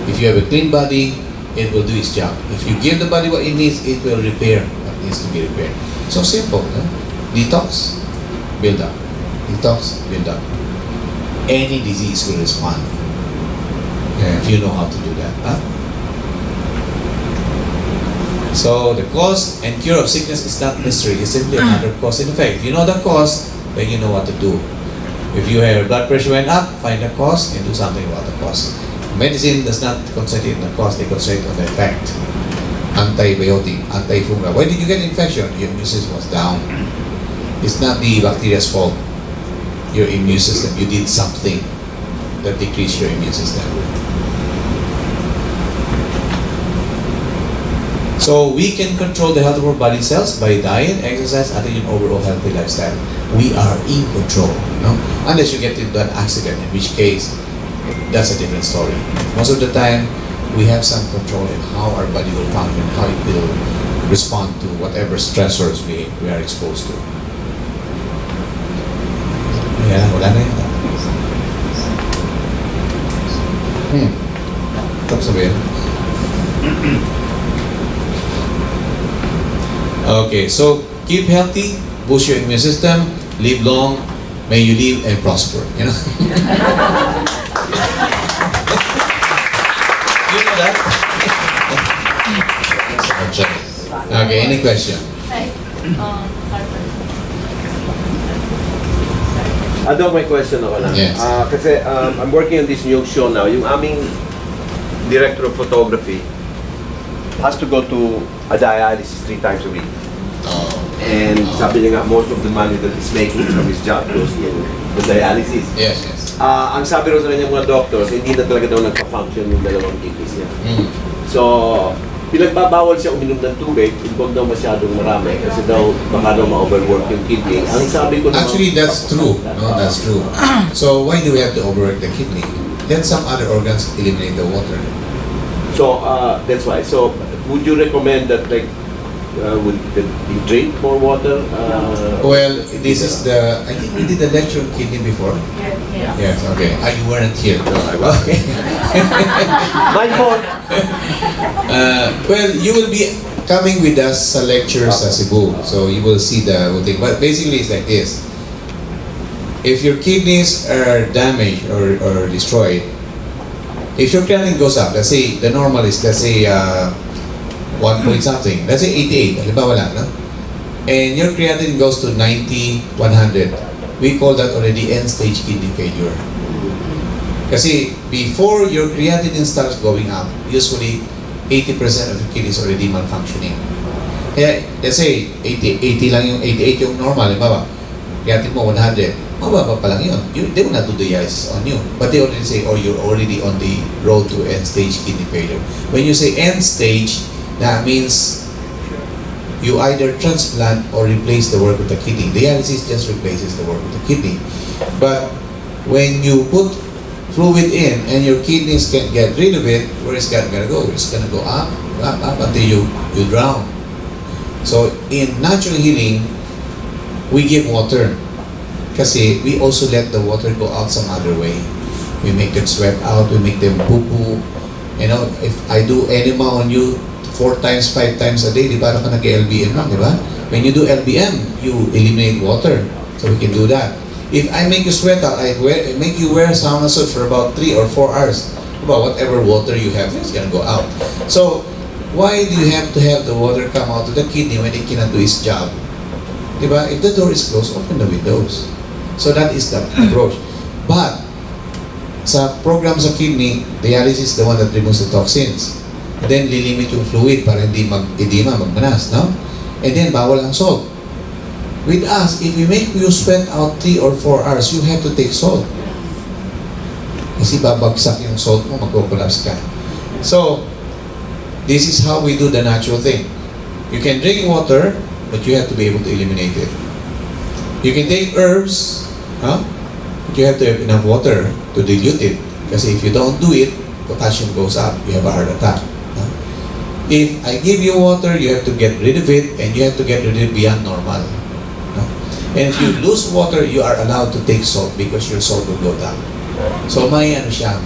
If you have a clean body, it will do its job. If you give the body what it needs, it will repair what needs to be repaired. So simple. No? Detox, build up. Detox, build up. Any disease will respond. If you know how to do that. Huh? So the cause and cure of sickness is not mystery. It's simply a matter of cause and effect. If you know the cause, then you know what to do. If you have blood pressure went up, find the cause and do something about the cause. Medicine does not concentrate on the cause, they concentrate on the effect. Antibiotic, antifungal. Why did you get infection? Your immune system was down. It's not the bacteria's fault. Your immune system, you did something that decreased your immune system. So we can control the health of our body cells by diet, exercise, and an overall healthy lifestyle. We are in control, no? Unless you get into an accident, in which case, that's a different story. Most of the time, we have some control in how our body will function, how it will respond to whatever stressors we are exposed to. Yeah, wala na yun. Tapos sabihin. Okay, so keep healthy, boost your immune system, live long, may you live and prosper. You know? You know that? Okay, any question? Ado, may question ako lang. Yes. Kasi I'm working on this new show now. Yung aming director of photography has to go to a dialysis 3 times a week. And sabi niya nga, most of the money that he's making from his job goes to the dialysis. Yes, yes. Ang sabi rin sa kanyang mga doctors, hindi na talaga daw nagpa-function yung dalawang kidneys niya. So, pinagbabawal siya uminom ng tubig, huwag daw masyadong marami kasi daw baka daw ma-overwork yung kidney. Ang sabi ko naman, Actually, that's true. No, that's true. So why do we have to overwork the kidney? Let some other organs eliminate the water. So, that's why. So, would you recommend that would you drink more water? Well, this is the, I think we did a lecture on kidney before. Yeah. Yes, okay. You weren't here. No, I was. Okay. My fault! Well, you will be coming with us sa lectures sa Cebu. So you will see the whole thing. But basically it's like this. If your kidneys are damaged or destroyed, if your creatinine goes up, let's say the normal is, let's say 1 point something, let's say 88, halimbawa lang, no? And your creatinine goes to 90, 100, we call that already end-stage kidney failure. Kasi before your creatinine starts going up, usually 80% of your kidney is already malfunctioning. Kaya, let's say 80 lang yung 88 yung normal, halimbawa, creatinine mo 100, mababa pa lang yun. They will not do dialysis on you. But they already say, oh, you're already on the road to end-stage kidney failure. When you say end-stage, that means you either transplant or replace the work of the kidney. Dialysis just replaces the work of the kidney. But when you put fluid in and your kidneys can't get rid of it, where is it gonna go? It's gonna go up, up, up until you drown. So in natural healing, we give water. Kasi we also let the water go out some other way. We make them sweat out, we make them poo-poo. You know, if I do enema on you 4 times, 5 times a day, di ba? Ka nag-LBM lang, di ba? When you do LBM, you eliminate water. So we can do that. If I make you sweat out, I make you wear sauna suit for about 3 or 4 hours. About whatever water you have, it's gonna go out. So why do you have to have the water come out of the kidney when it cannot do its job? Di ba? If the door is closed, open the windows. So that is the approach. But sa program sa kidney, dialysis is the one that removes the toxins. And then lilimit yung fluid para hindi mag-edema, magmanas, no? And then bawal ang salt. With us, if we make you sweat out 3 or 4 hours, you have to take salt. Kasi babagsak yung salt mo, magko-collapse ka. So, this is how we do the natural thing. You can drink water, but you have to be able to eliminate it. You can take herbs, but you have to have enough water to dilute it. Kasi if you don't do it, potassium goes up, you have a heart attack. If I give you water, you have to get rid of it, and you have to get rid of it beyond normal. And if you lose water, you are allowed to take salt because your salt will go down. So may ano siya,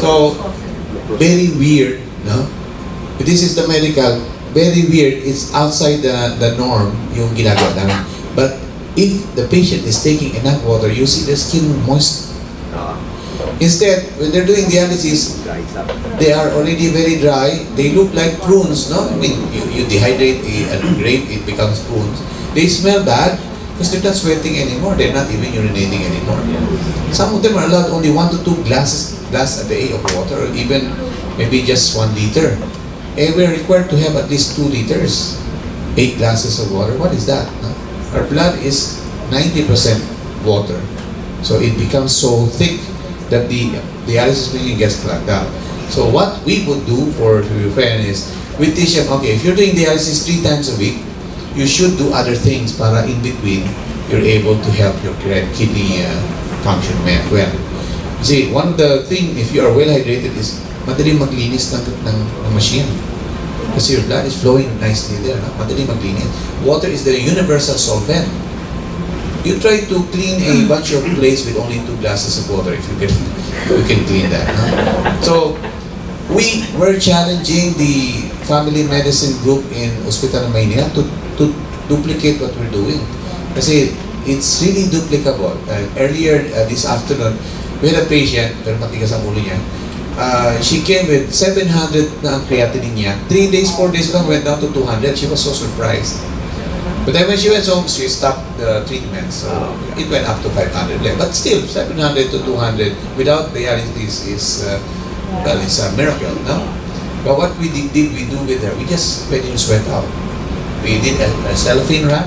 so very weird, no? This is the medical, very weird. It's outside the norm yung ginagawa namin. But if the patient is taking enough water, you see the skin moist. Instead, when they're doing dialysis, they are already very dry. They look like prunes, no? I mean, you dehydrate a grape, it becomes prunes. They smell bad because they're not sweating anymore. They're not even urinating anymore. Some of them are allowed only 1 to 2 glasses a day of water, or even maybe just 1 liter. And we're required to have at least 2 liters, 8 glasses of water. What is that? No? Our blood is 90% water. So it becomes so thick that the dialysis machine gets clogged up. So what we would do for your friend is, we teach them, okay, if you're doing dialysis 3 times a week, you should do other things para in between, you're able to help your kidney function well. See, one of the things, if you are well hydrated, is madali maglinis ng machine. Kasi your blood is flowing nicely there. No? Madali maglinis. Water is the universal solvent. You try to clean a bunch of plates with only 2 glasses of water, if you can clean that. No? So, we were challenging the family medicine group in Hospital ng Maynila to duplicate what we're doing. Kasi it's really duplicable. Earlier this afternoon, we had a patient, pero matigas ang ulo niya. She came with 700 na ang creatinine niya. 3 days, 4 days lang, went down to 200. She was so surprised. But then when she went home, she stopped the treatment. So it went up to 500. But still, 700 to 200 without dialysis is it's a miracle, no? But what we did we do with her? We just let him sweat out. We did a cellophane wrap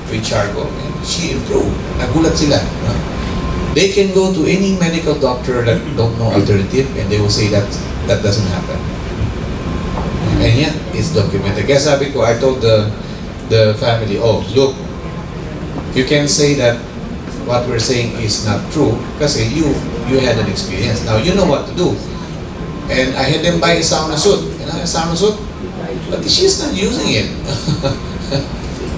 with charcoal, and she improved. Nagulat sila. No? They can go to any medical doctor that don't know alternative, and they will say that doesn't happen. And yet, it's documented. Kaya sabi ko, I told the family, oh, look, you can say that what we're saying is not true kasi you had an experience. Now, you know what to do. And I had them buy a sauna suit. You know, a sauna suit? But she's not using it.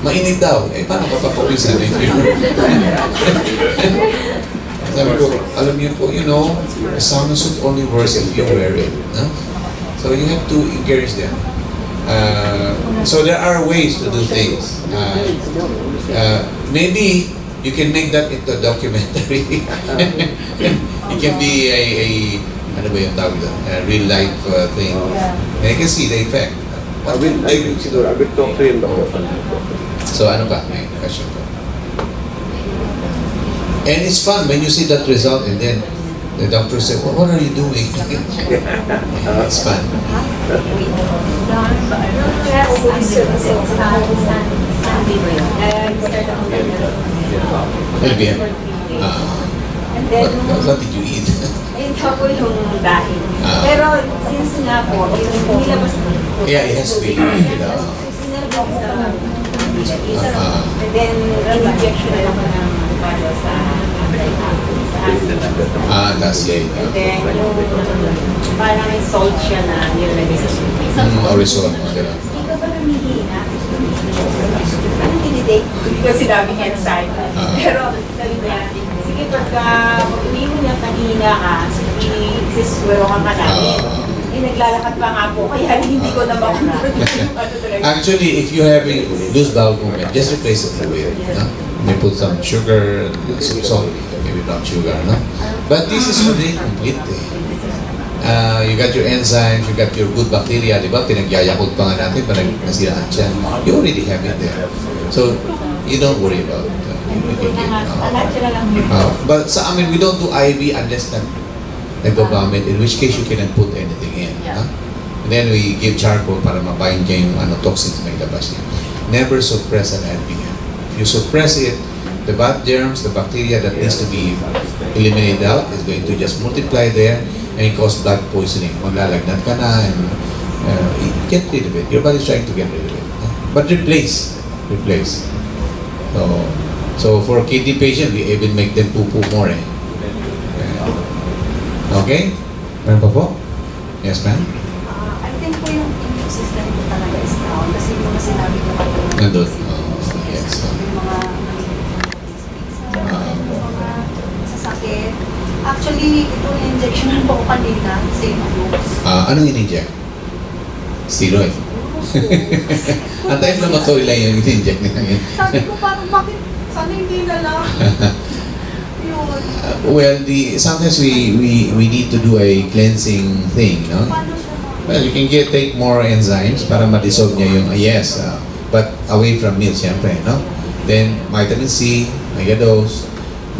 Mainit daw. Eh, paano papapawisan if you... Sabi ko, alam niyo po, you know, a sauna suit only works if you wear it. No? So you have to encourage them. So there are ways to do things. Maybe you can make that into a documentary. It can be a ano ba yung tawag doon? A real life thing. And you can see the effect. I will talk to him. So ano pa? May question po. And it's fun when you see that result and then the doctor said, well, what are you doing? It's fun. LBM. What did you eat? Ayun ka po yung dahil. Pero since nga po, yung nilabas na po. Yeah, it has to be. Sinalabas na and then, injection na lang ng para sa That's it. and then, yung parang may salt siya na nilagay sa Result. Hindi ka ba namihina? Anong tinitake? Hindi ko sinabi enzyme. Pero sabi niya, sige pagka uwi mo niya kanina ka, siswero ka namin. Naglalakad pa nga po, kaya hindi ko na makontrol yung ano talaga. Actually, if you have a loose bowel movement, just replace it with, no? You may put some sugar, some salt, maybe brown sugar, no? But this is already complete. You got your enzymes, you got your good bacteria, di ba? Pinagyayakot pa nga natin para nasiraan siya. You already have it there. So, you don't worry about it. But sa amin, we don't do IV unless nag-vomit, in which case you cannot put anything in. And then we give charcoal para mabind niya yung toxins may labas niya. never suppress an LPM. If you suppress it, the bad germs, the bacteria that needs to be eliminated out is going to just multiply there and cause blood poisoning. Maglalagnat ka na and get rid of it. Your body's trying to get rid of it. But replace. So for kidney patient, we even make them poo-poo more. Okay? Meron pa po? Yes, ma'am? I think po yung immune system ko talaga is down kasi yung mga sinabi ko kayo. Nandun. Yes. Yung mga mga sasakit. Actually, ito yung injection na po ko kanina, same dose. Anong in-inject? Steroid. Ang anti-inflammatory lang yung in-inject nila yun. Sabi ko parang bakit sana hindi na lang. Yun. Well, sometimes we need to do a cleansing thing, no? Paano siya Well, you can take more enzymes para ma-dissolve niya yung but away from meat, syempre, no? Then vitamin C, megadose.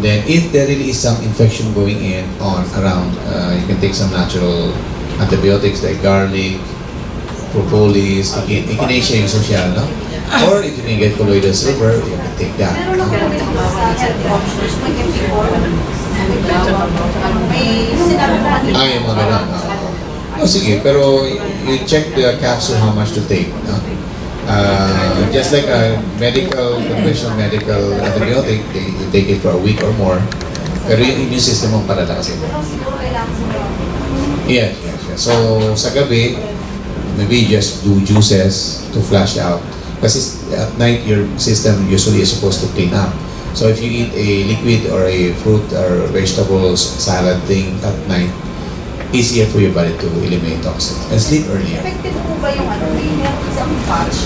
Then if there really is some infection going around, you can take some natural antibiotics like garlic, propolis, echinacea yung social, no? Or if you can get colloidal silver, you can take that. Meron ako rin sa health options, may before. May sinabi ko kanina. Yung mga ganun. Sige, pero you check the capsule how much to take, no? Just like a conventional medical antibiotic, you take it for a week or more. Pero yung immune system mo palalakas ito. Pero siguro kailangan sa Yes. So, sa gabi, maybe just do juices to flush out. Kasi at night, your system usually is supposed to clean up. So if you eat a liquid or a fruit or vegetables salad thing at night, easier for your body to eliminate toxins. And sleep earlier. Effective po ba yung may isang patch?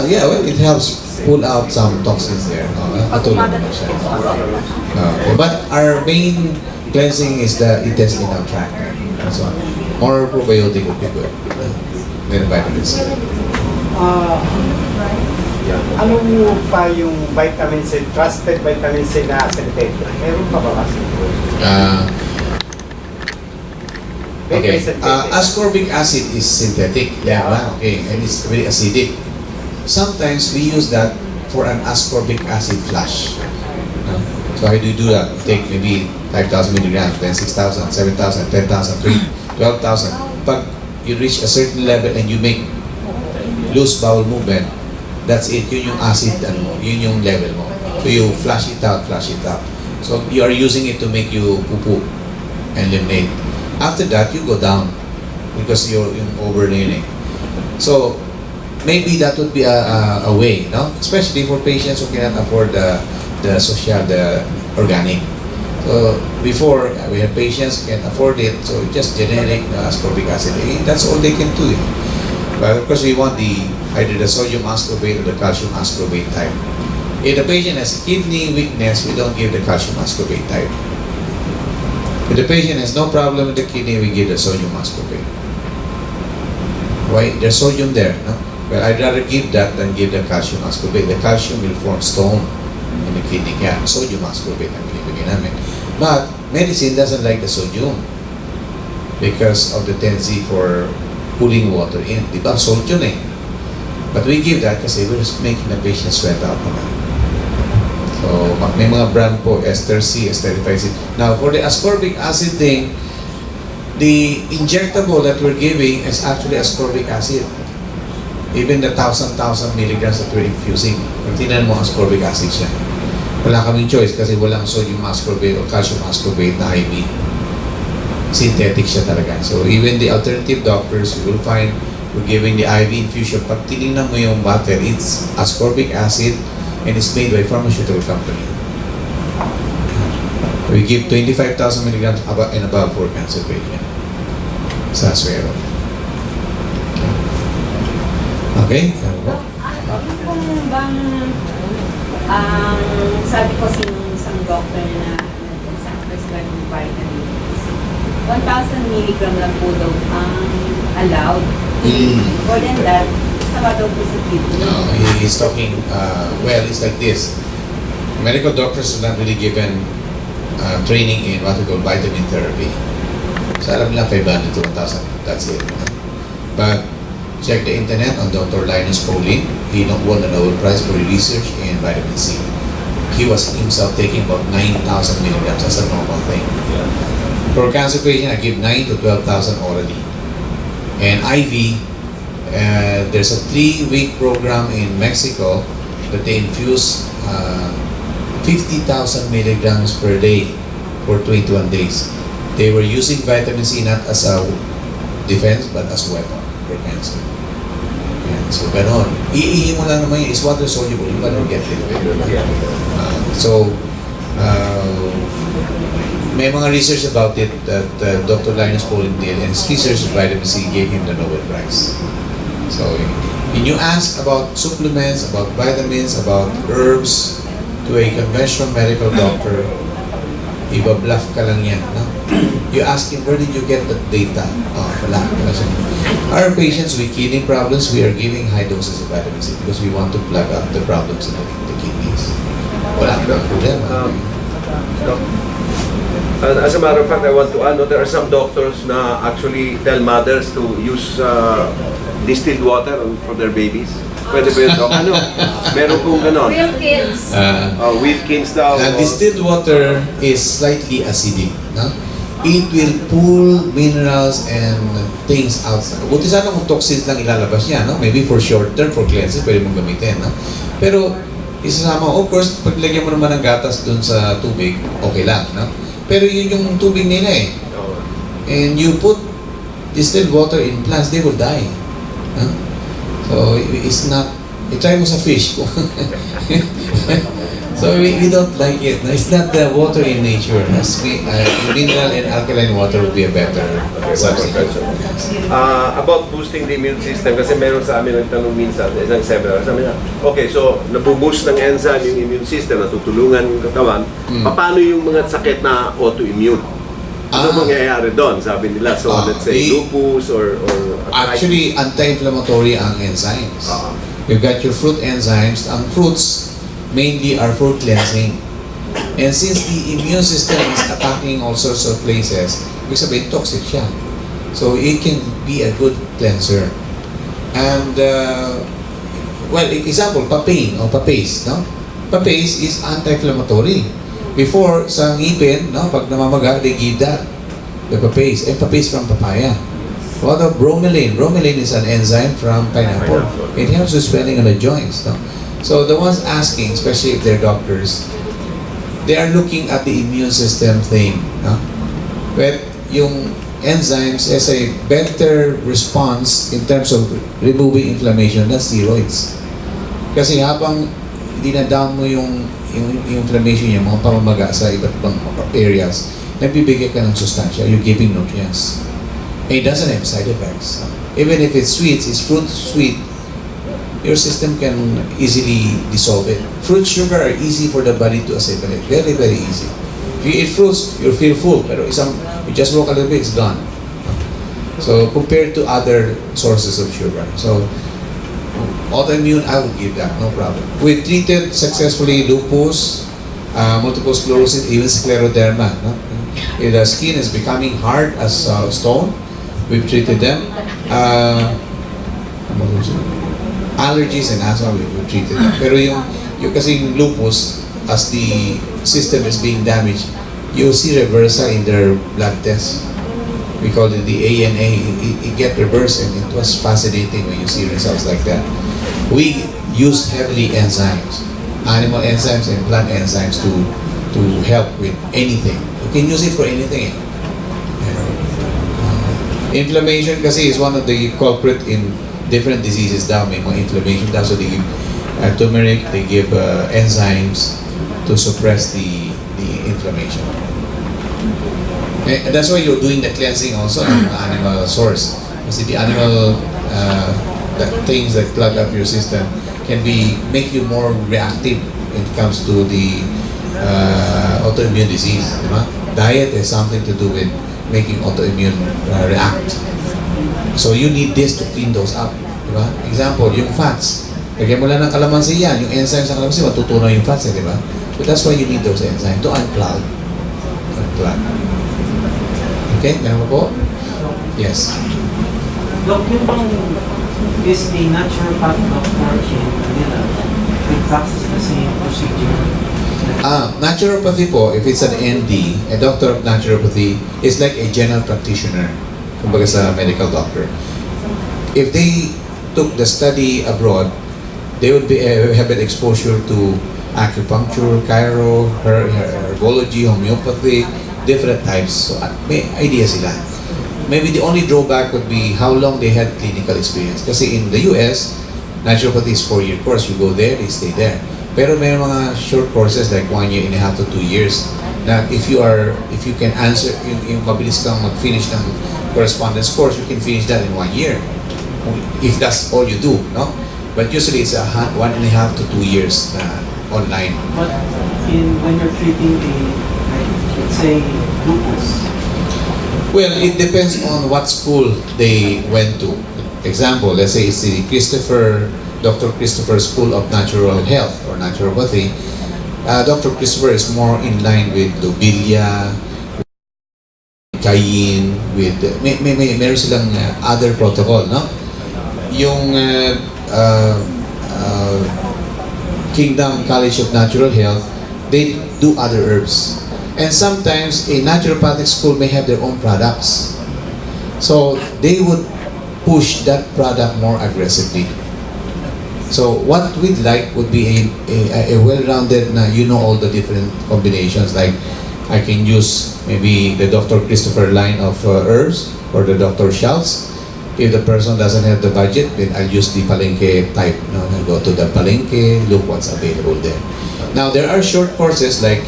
Yeah, well, it helps pull out some toxins there. Katulad naman siya. Okay. But our main cleansing is the intestinal tract. That's one. More probiotic would be good. Then vitamins. Ano mo pa yung vitamin C, trusted vitamin C na synthetic? Meron pa ba kasi? Okay. Ascorbic acid is synthetic. Yeah. Okay. And it's very acidic. Sometimes we use that for an ascorbic acid flush. So how do you do that? You take maybe 5,000 milligrams, then 6,000, 7,000, 10,000, 12,000. But you reach a certain level and you make loose bowel movement, that's it. Yun yung acid, yun yung level mo. So you flush it out. So you are using it to make you poo-poo and eliminate. After that, you go down because you're over na yun eh. So maybe that would be a way, no? Especially for patients who cannot afford the organic. So before, we have patients who can afford it, so just generic ascorbic acid. That's all they can do. But of course, we want either the sodium ascorbate or the calcium ascorbate type. If the patient has kidney weakness, we don't give the calcium ascorbate type. If the patient has no problem with the kidney, we give the sodium ascorbate. Why? There's sodium there, no? Well, I'd rather give that than give the calcium ascorbate. The calcium will form stone in the kidney. Kaya sodium ascorbate ang binibigyan namin. But medicine doesn't like the sodium because of the tendency for pulling water in. Diba? Salt yun eh. But we give that kasi we're making the patient sweat out naman. So, may mga brand po, Ester C, Esterified. Now, for the ascorbic acid thing, the injectable that we're giving is actually ascorbic acid. Even the 1,000 milligrams that we're infusing, kung tinan mo, ascorbic acid siya. Wala kaming choice kasi walang sodium ascorbate o calcium ascorbate na IV. Synthetic siya talaga. So even the alternative doctors, you will find we're giving the IV infusion. Pag tinignan mo yung bottle, it's ascorbic acid and it's made by pharmaceutical company. We give 25,000 milligrams and above for cancer patient. Sa Suero. Okay? Kung bang sabi ko sa isang doctor na sa prescribe ng vitamins, 1,000 milligram lang po daw ang allowed. More than that, sama daw po sa kidney. No, he's talking, well, it's like this. Medical doctors are not really given training in what we call vitamin therapy. So alam lang 500 to 1,000, that's it. But Check the internet on Dr. Linus Pauling. He won the Nobel Prize for research in vitamin C. He was himself taking about 9,000 milligrams as a normal thing. For cancer patient, I give 9 to 12,000 orally. And IV, there's a 3-week program in Mexico that they infuse 50,000 milligrams per day for 21 days. They were using vitamin C not as a defense but as a weapon for cancer. Yan. So, ganon. Iihi mo lang naman yun. It's water soluble. You cannot get it. May mga research about it that Dr. Linus Pauling did, and his research in vitamin C gave him the Nobel Prize. So, when you ask about supplements, about vitamins, about herbs to a conventional medical doctor, iba-bluff ka lang yan. No? You ask him, where did you get that data? Oh, wala. Our patients with kidney problems, we are giving high doses of vitamin C because we want to plug up the problems in the kidneys. Wala ka problema. As a matter of fact, I want to add, there are some doctors na actually tell mothers to use distilled water for their babies. Pwede ba yun, Doc? Meron kong ganon. Real kids. Wilkins daw. Distilled water is slightly acidic. No? It will pull minerals and things outside. Buti sana kung toxins lang ilalabas niya. No? Maybe for short term, for cleansing, pwede mong gamitin. No? Pero, isasama, of course, pag lagyan mo naman ng gatas dun sa tubig, okay lang. No? Pero yun yung tubig nila eh. And you put distilled water in plants, they will die. Huh? So, it's not, try mo sa fish. So, we don't like it. It's not the water in nature. Mineral and alkaline water would be a better substitute. About boosting the immune system, kasi meron sa amin nagtanong minsan, isang seminar, sabi niya, okay, so nabuboost ng enzyme yung immune system, natutulungan yung katawan, paano yung mga sakit na autoimmune? Ano mangyayari doon? Sabi nila, so let's say lupus or actually, anti-inflammatory ang enzymes. You've got your fruit enzymes. Ang fruits mainly are for cleansing. And since the immune system is attacking all sorts of places, ibig sabihin, toxic siya. So it can be a good cleanser. And, well, example, papain or papace, no? Papace is anti-inflammatory. Before, sa ngipin, no, pag namamaga, they give that, the papace. And papace from papaya. What of bromelain? Bromelain is an enzyme from pineapple. It helps with swelling on the joints. No? So the ones asking, especially if they're doctors, they are looking at the immune system thing. No? But yung enzymes has a better response in terms of removing inflammation than steroids. Kasi habang dinadown mo yung inflammation niya, mga pamamaga sa iba't ibang areas, nagbibigay ka ng sustansya, you're giving nutrients. And it doesn't have side effects. Even if it's sweet, it's fruit sweet, your system can easily dissolve it. Fruit sugar are easy for the body to assimilate. Very, very easy. If you eat fruits, you feel full, pero you just walk a little bit, it's gone. So, compared to other sources of sugar. So, autoimmune, I would give that, no problem. We treated successfully lupus, multiple sclerosis, even scleroderma. No? If the skin is becoming hard as stone, we've treated them. Allergies and asthma, we've treated them. Pero yung kasing lupus, as the system is being damaged, you'll see reversal in their blood tests. We call it the ANA. It get reversed, and it was fascinating when you see results like that. We use heavily enzymes, animal enzymes and plant enzymes to help with anything. You can use it for anything. Inflammation kasi is one of the culprit in different diseases daw. May mga inflammation daw. So they give turmeric, they give enzymes to suppress the inflammation. And that's why you're doing the cleansing also ng animal source. Kasi the animal the things that plug up your system can make you more reactive when it comes to the autoimmune disease. Diba? Diet has something to do with making autoimmune react. So you need this to clean those up. Diba? Example, yung fats. Lagyan mo lang ng kalamansi yan. Yung enzymes ng kalamansi, matutunaw yung fats. Diba? So that's why you need those enzymes to unplug. Okay, meron po? Yes. Dok, yung bang is a naturopath doctor in Manila. We practice the same procedure. Naturopathy po, if it's an ND, a doctor of naturopathy, is like a general practitioner, kumbaga sa medical doctor. If they took the study abroad, they would be have an exposure to acupuncture, chiro, herbology, homeopathy, different types. So may idea sila. Maybe the only drawback would be how long they had clinical experience. Kasi in the US, naturopathy is 4-year course. You go there, they stay there. Pero may mga short courses like 1 year and a half to 2 years na if you can answer, yung mabilis kang mag-finish ng correspondence course, you can finish that in 1 year. If that's all you do, no? But usually it's 1.5 to 2 years na online. But when you're treating let's say, lupus, Well, it depends on what school they went to. Example, let's say it's the Dr. Christopher School of Natural Health or Naturopathy. Dr. Christopher is more in line with Lobelia, Cayenne, with meron silang other protocol, no? Yung Kingdom College of Natural Health, they do other herbs. And sometimes a naturopathic school may have their own products. So they would push that product more aggressively. So what we'd like would be a well-rounded na you know all the different combinations. Like I can use maybe the Dr. Christopher line of herbs or the Dr. Schultz. If the person doesn't have the budget, then I'll use the Palenque type. No, I go to the Palenque, look what's available there. Now there are short courses like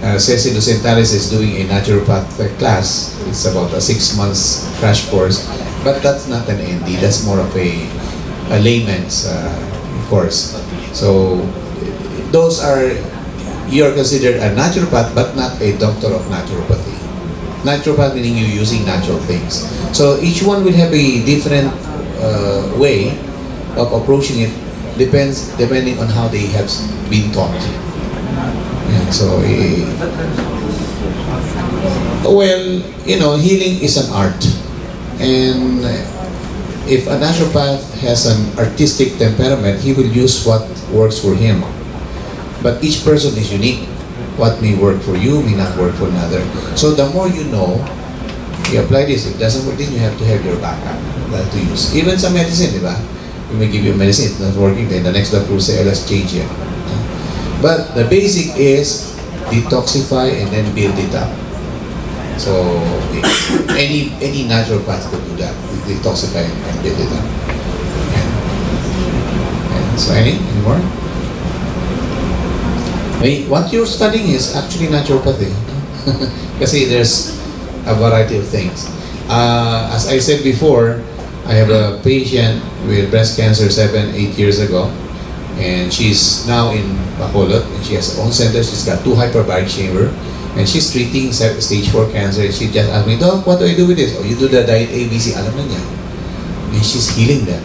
Ceci Lucentalis is doing a naturopath class. It's about a 6 months crash course, but that's not an ND. That's more of a layman's course. So those are, you're considered a naturopath, but not a doctor of naturopathy. Naturopath meaning you're using natural things. So each one will have a different way of approaching it. Depending on how they have been taught. Yeah, so, well, you know, healing is an art. And if a naturopath has an artistic temperament, he will use what works for him. But each person is unique. What may work for you may not work for another. So the more you know, you apply this. If it doesn't work, then you have to have your backup to use. Even some medicine, di ba? We may give you medicine, it's not working, then the next doctor will say, oh, let's change it. But the basic is detoxify and then build it up. So any naturopath could do that, detoxify and build it up. And so any more? What you're studying is actually naturopathy. Kasi there's a variety of things. As I said before, I have a patient with breast cancer 7-8 years ago, and she's now in Bacolod, and she has her own center. She's got 2 hyperbaric chamber, and she's treating stage 4 cancer. And she just asked me, Doc, what do I do with this? Oh, you do the diet ABC, alam na niya. And she's healing them.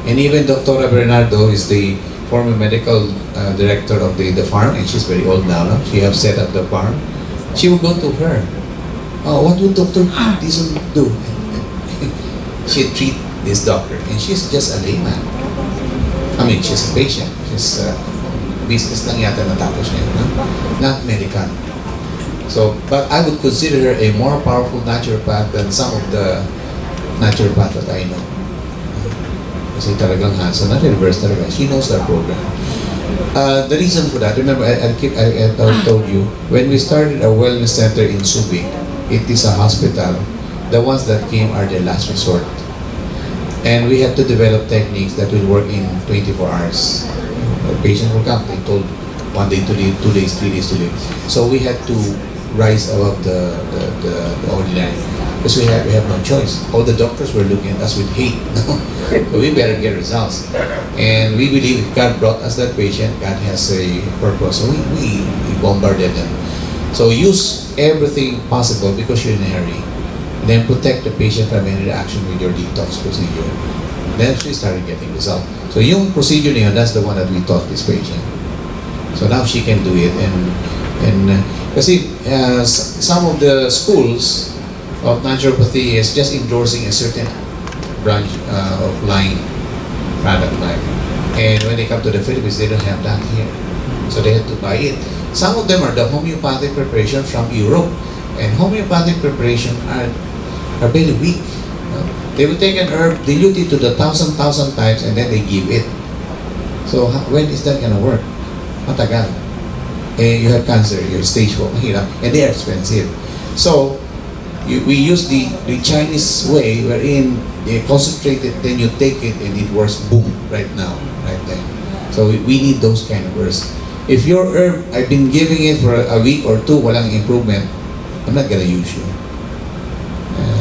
And even Dr. Bernardo is the former medical director of the farm, and she's very old now. No? She has set up the farm. She will go to her. Oh, what would Dr. Dizon do? She treat this doctor, and she's just a layman. I mean, she's a patient. She's business lang yata natapos niya, no? Not medical. So, but I would consider her a more powerful naturopath than some of the naturopaths that I know. Kasi talagang hands-on, not reverse talaga. She knows our program. The reason for that, remember, I told you, when we started a wellness center in Subic, it is a hospital. The ones that came are their last resort. And we had to develop techniques that will work in 24 hours. The patient will come, they told 1 day to leave, 2 days, 3 days to leave. So we had to rise above the ordinary. Because we have no choice. All the doctors were looking at us with hate. So we better get results. And we believe if God brought us that patient, God has a purpose. So we bombarded them. So use everything possible because you're in a hurry. Then protect the patient from any reaction with your detox procedure. Then she started getting results. So yung procedure niya, that's the one that we taught this patient. So now she can do it. And kasi some of the schools of naturopathy is just endorsing a certain branch of line, product line. And when they come to the Philippines, they don't have that here. So they had to buy it. Some of them are the homeopathic preparation from Europe. And homeopathic preparation are very weak. They will take an herb, dilute it to the thousand times, and then they give it. So when is that gonna work? Matagal. Eh, you have cancer, you're stage 4, mahirap, and they are expensive. So we use the Chinese way, wherein they concentrate it, then you take it, and it works boom right now, right then. So we need those kind of herbs. If your herb, I've been giving it for a week or two, walang improvement, I'm not gonna use you.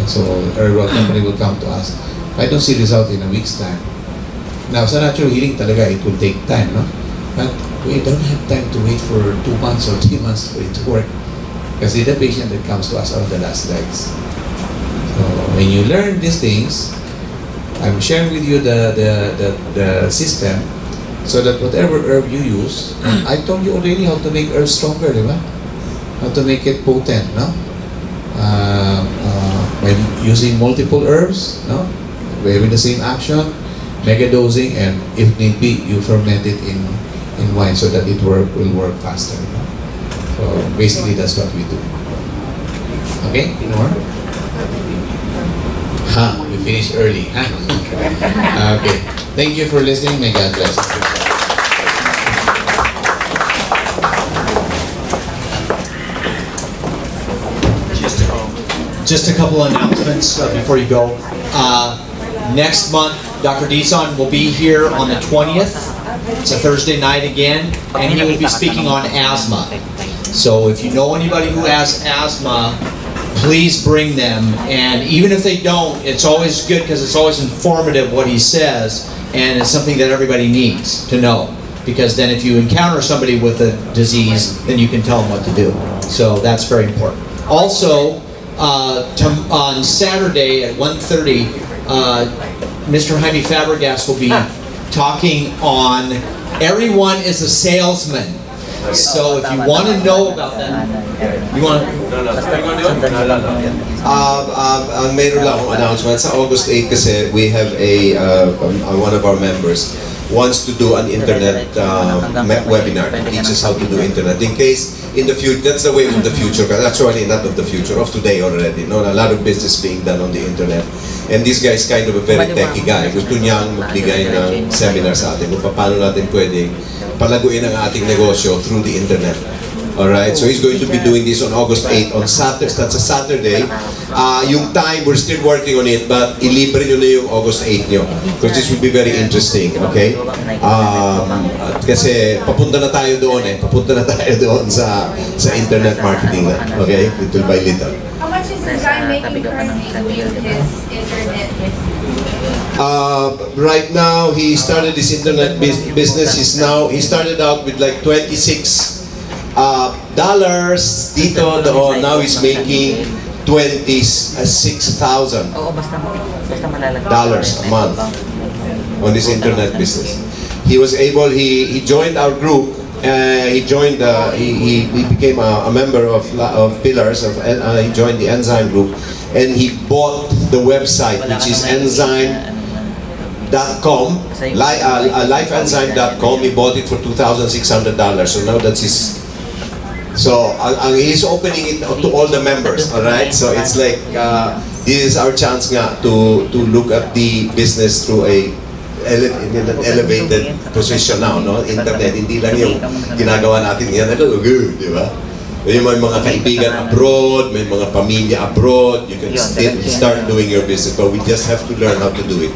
So herbal company will come to us. I don't see result in a week's time. Now, sa natural healing talaga, it will take time, no? But we don't have time to wait for 2 months or 3 months for it to work. Kasi the patient that comes to us are the last legs. So when you learn these things, I'm sharing with you the system so that whatever herb you use, I told you already how to make herbs stronger, di ba? How to make it potent, no? By using multiple herbs, no? Having the same action, mega dosing, and if need be, you ferment it in wine so that it will work faster. No? So basically, that's what we do. Okay, more? We finished early, huh? Okay. Thank you for listening. May God bless you. Just a couple announcements before you go. Next month, Dr. Dizon will be here on the 20th. It's a Thursday night again, and he will be speaking on asthma. So if you know anybody who has asthma, please bring them. And even if they don't, it's always good because it's always informative what he says, and it's something that everybody needs to know. Because then if you encounter somebody with a disease, then you can tell them what to do. So that's very important. Also, on Saturday at 1:30, Mr. Jaime Fabregas will be talking on everyone is a salesman. So if you want to know about that, you want to... Ang mayroon lang akong announcement. Sa August 8 kasi we have one of our members wants to do an internet webinar to teach us how to do internet. In case in the future, that's the way of the future. Actually, not of the future, of today already. No, a lot of business being done on the internet. And this guy is kind of a very techie guy. Gusto niyang magbigay ng seminar sa atin kung paano natin pwedeng palaguin ang ating negosyo through the internet. Alright, so he's going to be doing this on August 8 on Saturday. That's a Saturday. Yung time, we're still working on it, but ilibre nyo na yung August 8 nyo. Because this will be very interesting, okay? Kasi papunta na tayo doon Papunta na tayo doon sa internet marketing na. Okay? Little by little. How much is this guy making currently with his internet business? Right now, he started his internet business. He started out with like $26 dito doon. Now he's making $6,000 dollars a month on this internet business. He was able. He joined our group. He became a member of Pillars. He joined the Enzyme group, and he bought the website, which is enzyme.com, lifeenzyme.com. He bought it for $2,600. So now that's his. So he's opening it to all the members, all right? So it's like this is our chance nga to look at the business through in an elevated position now, no? Internet, hindi lang yung ginagawa natin yan, di ba? May mga kaibigan abroad, may mga pamilya abroad, you can still start doing your business, but we just have to learn how to do it.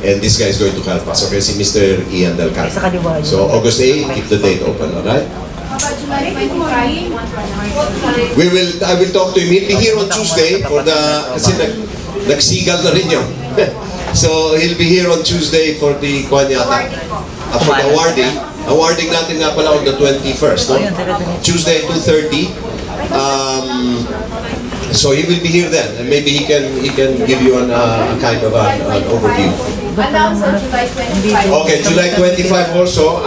And this guy is going to help us, okay? Si Mr. Ian Delcan. So August 8, keep the date open, all right? I will talk to him. He'll be here on Tuesday kasi nagsigal na rin yun. So he'll be here on Tuesday for the for the awarding. Awarding natin nga pala on the 21st, no? Tuesday 2:30. So he will be here then, and maybe he can give you a kind of an overview. And also July 25. Okay, July 25 also.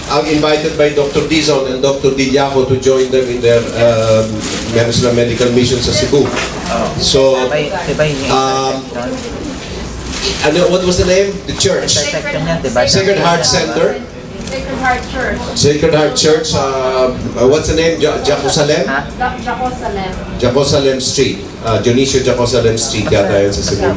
I'm invited by Dr. Dizon and Dr. Dillaco to join them in their meron silang medical mission sa Cebu. So, what was the name? The church? Sacred Heart Center. Sacred Heart Church. Sacred Heart Church. What's the name? Jacosalem? Jacosalem Street. Dionisio Jacosalem Street yata yun sa Cebu.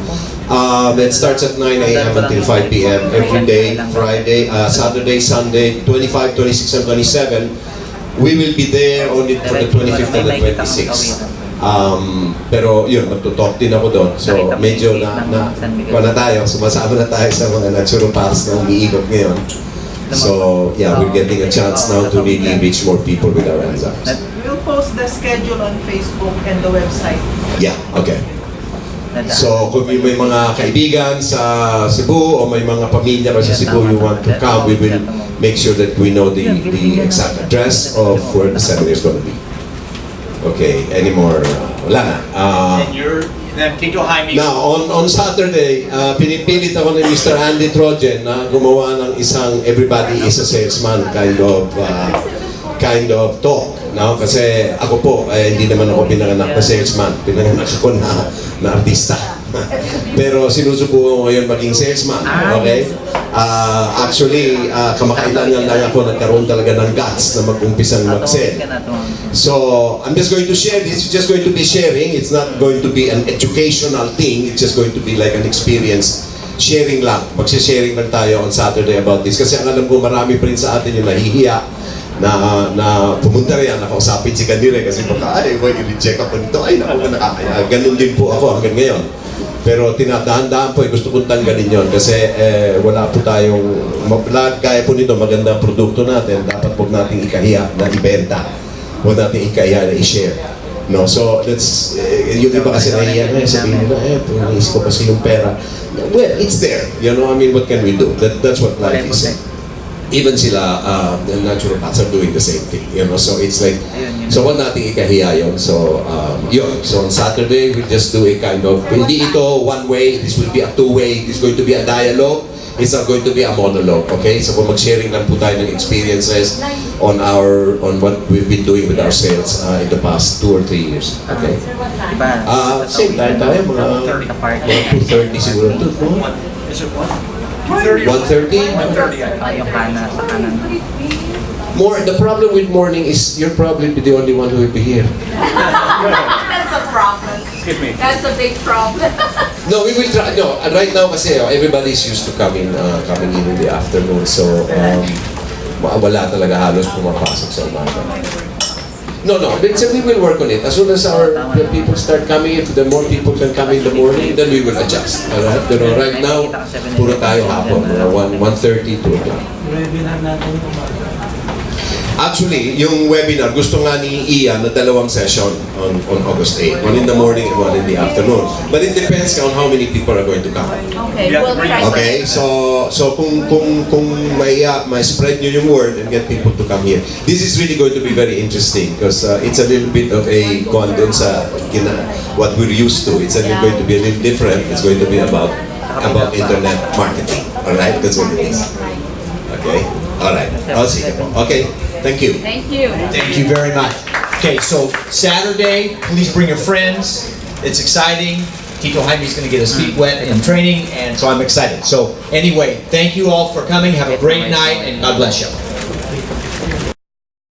It starts at 9 a.m. until 5 p.m. every day, Friday, Saturday, Sunday, 25, 26, and 27. We will be there only for the 25th and the 26th. Pero yun, magtutalk din ako doon. So medyo na tayo, sumasama na tayo sa mga naturopaths na umiikot ngayon. So yeah, we're getting a chance now to really reach more people with our enzymes. We'll post the schedule on Facebook and the website. Yeah, okay. So kung may mga kaibigan sa Cebu o may mga pamilya sa Cebu you want to come, we will make sure that we know the exact address of where the seminar is going to be. Okay, any more? Wala na. Tito Jaime. Now, on Saturday, pinipilit ako ni Mr. Andy Trojan na gumawa ng isang everybody is a salesman kind of talk. No? Kasi ako po, hindi naman ako pinanganak na salesman. Pinanganak ako na artista. Pero sinusubukan ko ngayon maging salesman. Okay? Actually, kamakailan lang ako nagkaroon talaga ng guts na mag-umpisang mag-sell. So, I'm just going to share this. It's just going to be sharing. It's not going to be an educational thing. It's just going to be like an experience. Sharing lang. Magsha-sharing lang tayo on Saturday about this. Kasi ang alam ko, marami pa rin sa atin yung nahihiya na pumunta rin, nakausapin si Kanire kasi baka, i-reject ako nito. Ay, naku, nakakaya. Ganun din po ako hanggang ngayon. Pero tinadahan-dahan po, gusto kong tanggalin yun kasi wala po tayong, kaya po nito, magandang produkto natin, dapat po natin ikahiya na ibenta. Huwag natin ikahiya na i-share. No, so that's, yung iba kasi nahiya na, sabihin nila, naisip ko kasi yung pera. Well, it's there. You know, I mean, what can we do? That's what life is. Even sila, the naturopaths are doing the same thing, you know, so it's like, so wag nating ikahiya yun, so yun, so on Saturday, we'll just do a kind of, hindi ito one way, this will be a two-way, this is going to be a dialogue, it's not going to be a monologue, okay, so kung mag-sharing lang po tayo ng experiences on what we've been doing with our sales in the past 2 or 3 years, okay. Same time tayo, mga 2:30 siguro ito, no? Is it 1? 1:30? Yung kana sa kanan. The problem with morning is you're probably the only one who will be here. That's a problem. Excuse me. That's a big problem. No, we will try. No, right now kasi everybody's used to coming in the afternoon. So, wala talaga halos pumapasok sa umaga. No, so we will work on it. As soon as the people start coming, if the more people can come in the morning, then we will adjust. Alright? Pero right now, puro tayo hapon. 1:30 to 2 o'clock. Webinar natin Actually, yung webinar, gusto nga ni Ian na 2 session on August 8. One in the morning and one in the afternoon. But it depends on how many people are going to come. Okay, we'll try. Okay, so kung may spread nyo yung word and get people to come here. This is really going to be very interesting because it's a little bit of a condon sa what we're used to. It's going to be a little different. It's going to be about internet marketing. Alright, that's what it is. Okay? Alright. I'll see you. Okay. Thank you. Thank you. Thank you very much. Okay, so Saturday, please bring your friends. It's exciting. Tito Jaime's going to get his feet wet in training, and so I'm excited. So anyway, thank you all for coming. Have a great night, and God bless you.